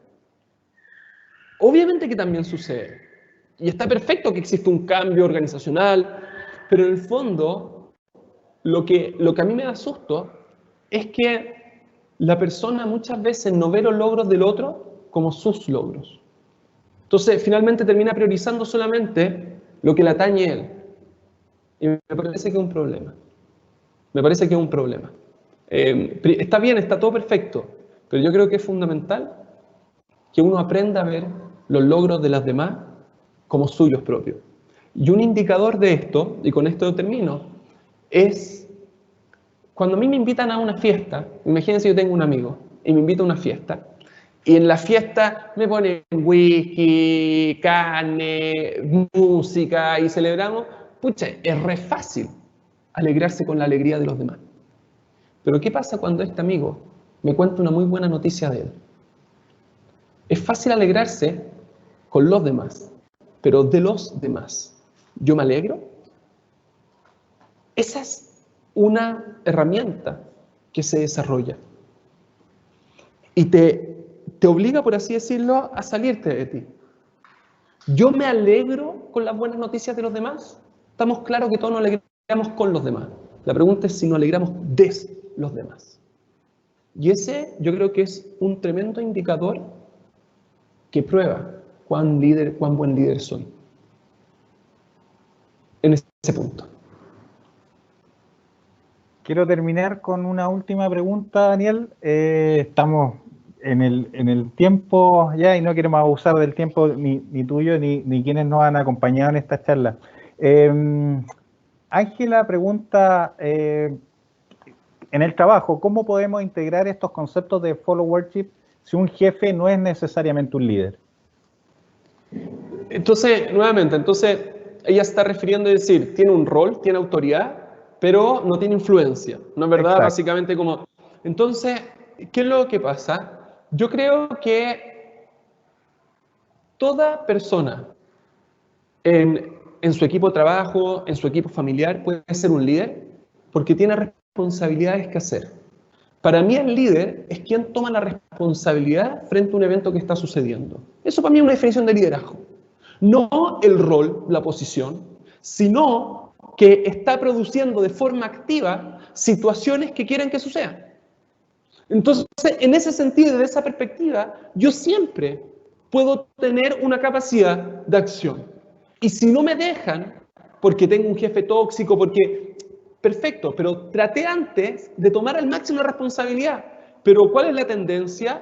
Obviamente que también sucede. Y está perfecto que exista un cambio organizacional, pero en el fondo, lo que a mí me da susto es que la persona muchas veces no ve los logros del otro como sus logros. Entonces, finalmente termina priorizando solamente lo que le atañe a él. Y me parece que es un problema. Me parece que es un problema. Está bien, está todo perfecto, pero yo creo que es fundamental que uno aprenda a ver los logros de las demás como suyos propios. Y un indicador de esto, y con esto termino, es cuando a mí me invitan a una fiesta. Imagínense, yo tengo un amigo y me invita a una fiesta, y en la fiesta me ponen whisky, carne, música y celebramos. Pucha, es re fácil alegrarse con la alegría de los demás. Pero ¿qué pasa cuando este amigo me cuenta una muy buena noticia de él? Es fácil alegrarse con los demás, pero de los demás, ¿yo me alegro? Esa es una herramienta que se desarrolla y te obliga, por así decirlo, a salirte de ti. ¿Yo me alegro con las buenas noticias de los demás? Estamos claros que todos nos alegramos con los demás. La pregunta es si nos alegramos de los demás. Y ese yo creo que es un tremendo indicador que prueba cuán buen líder soy. En ese punto. Quiero terminar con una última pregunta, Daniel. Estamos en el tiempo ya y no queremos abusar del tiempo ni tuyo ni quienes nos han acompañado en esta charla. Ángela pregunta, en el trabajo, ¿cómo podemos integrar estos conceptos de followership si un jefe no es necesariamente un líder? Entonces, nuevamente, ella está refiriendo a decir, tiene un rol, tiene autoridad, pero no tiene influencia, ¿no es verdad? Exacto. Básicamente como... Entonces, ¿qué es lo que pasa? Yo creo que toda persona en su equipo de trabajo, en su equipo familiar, puede ser un líder porque tiene responsabilidades que hacer. Para mí el líder es quien toma la responsabilidad frente a un evento que está sucediendo. Eso para mí es una definición de liderazgo. No el rol, la posición, sino que está produciendo de forma activa situaciones que quieren que sucedan. Entonces, en ese sentido y desde esa perspectiva, yo siempre puedo tener una capacidad de acción. Y si no me dejan, porque tengo un jefe tóxico, porque... Perfecto, pero traté antes de tomar al máximo la responsabilidad. Pero ¿cuál es la tendencia?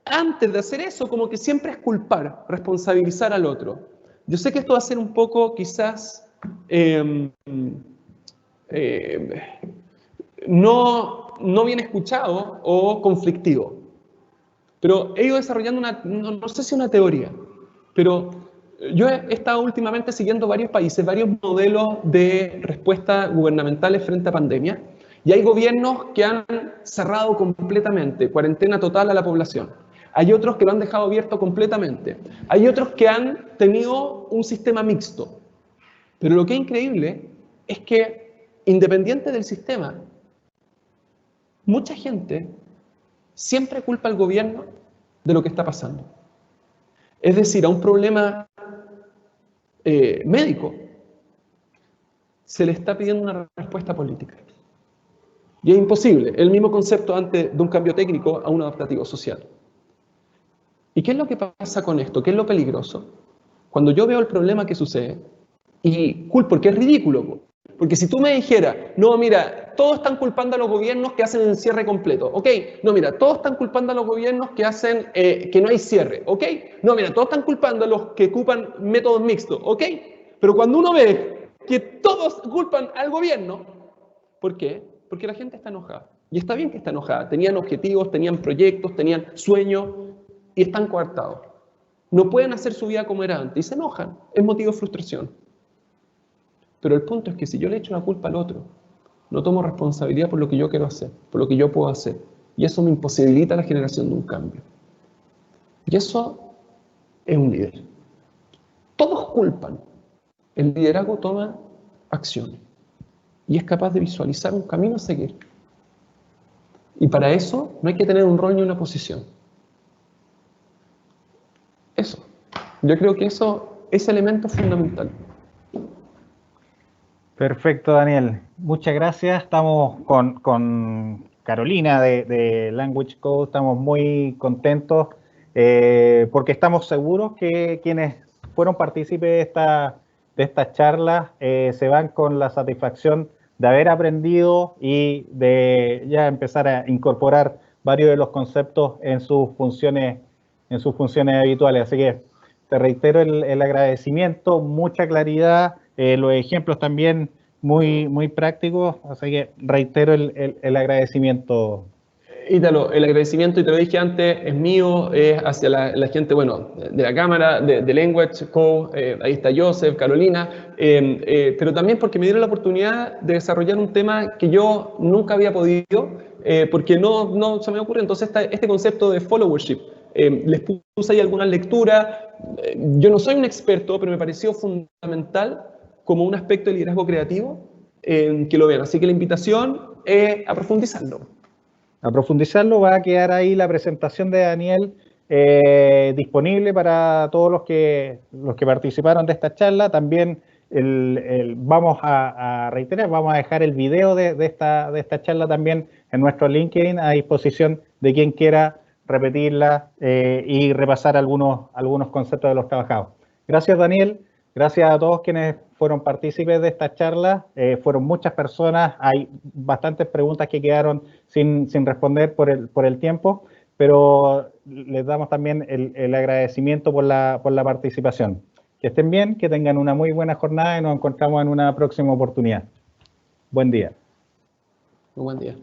Antes de hacer eso, como que siempre es culpar, responsabilizar al otro. Yo sé que esto va a ser un poco, quizás, no bien escuchado o conflictivo. Pero he ido desarrollando no sé si una teoría, pero yo he estado últimamente siguiendo varios países, varios modelos de respuesta gubernamentales frente a pandemia, y hay gobiernos que han cerrado completamente, cuarentena total a la población. Hay otros que lo han dejado abierto completamente. Hay otros que han tenido un sistema mixto. Pero lo que es increíble es que, independiente del sistema, mucha gente siempre culpa al gobierno de lo que está pasando. Es decir, a un problema médico se le está pidiendo una respuesta política. Y es imposible, el mismo concepto antes de un cambio técnico a un adaptativo social. ¿Y qué es lo que pasa con esto? ¿Qué es lo peligroso? Cuando yo veo el problema que sucede, y culpo, porque es ridículo, porque si tú me dijeras, no, mira, todos están culpando a los gobiernos que hacen el cierre completo, ¿ok? No, mira, todos están culpando a los gobiernos que hacen que no hay cierre, ¿ok? No, mira, todos están culpando a los que ocupan métodos mixtos, ¿ok? Pero cuando uno ve que todos culpan al gobierno, ¿por qué? Porque la gente está enojada. Y está bien que está enojada. Tenían objetivos, tenían proyectos, tenían sueños y están coartados. No pueden hacer su vida como era antes y se enojan. Es motivo de frustración. Pero el punto es que si yo le echo la culpa al otro, no tomo responsabilidad por lo que yo quiero hacer, por lo que yo puedo hacer. Y eso me imposibilita la generación de un cambio. Y eso es un líder. Todos culpan. El liderazgo toma acciones. Y es capaz de visualizar un camino a seguir. Y para eso no hay que tener un rol ni una posición. Eso. Yo creo que ese elemento es fundamental. Perfecto, Daniel. Muchas gracias. Estamos con Carolina de Language Code. Estamos muy contentos porque estamos seguros que quienes fueron partícipes de esta charla se van con la satisfacción de haber aprendido y de ya empezar a incorporar varios de los conceptos en sus funciones habituales. Así que te reitero el agradecimiento, mucha claridad. Los ejemplos también muy prácticos, así que reitero el agradecimiento. Ítalo, el agradecimiento, y te lo dije antes, es mío, es hacia la gente, bueno, de la Cámara, de Language Code, ahí está Joseph, Carolina, pero también porque me dieron la oportunidad de desarrollar un tema que yo nunca había podido, porque no se me ocurre. Entonces este concepto de followership, les puse ahí algunas lecturas. Yo no soy un experto, pero me pareció fundamental como un aspecto de liderazgo creativo que lo vean. Así que la invitación es a profundizarlo. A profundizarlo, va a quedar ahí la presentación de Daniel disponible para todos los que participaron de esta charla. También vamos a reiterar, vamos a dejar el video de esta charla también en nuestro LinkedIn a disposición de quien quiera repetirla y repasar algunos conceptos de los trabajados. Gracias, Daniel. Gracias a todos quienes fueron partícipes de esta charla. Fueron muchas personas, hay bastantes preguntas que quedaron sin responder por el tiempo, pero les damos también el agradecimiento por la participación. Que estén bien, que tengan una muy buena jornada y nos encontramos en una próxima oportunidad. Buen día. Muy buen día.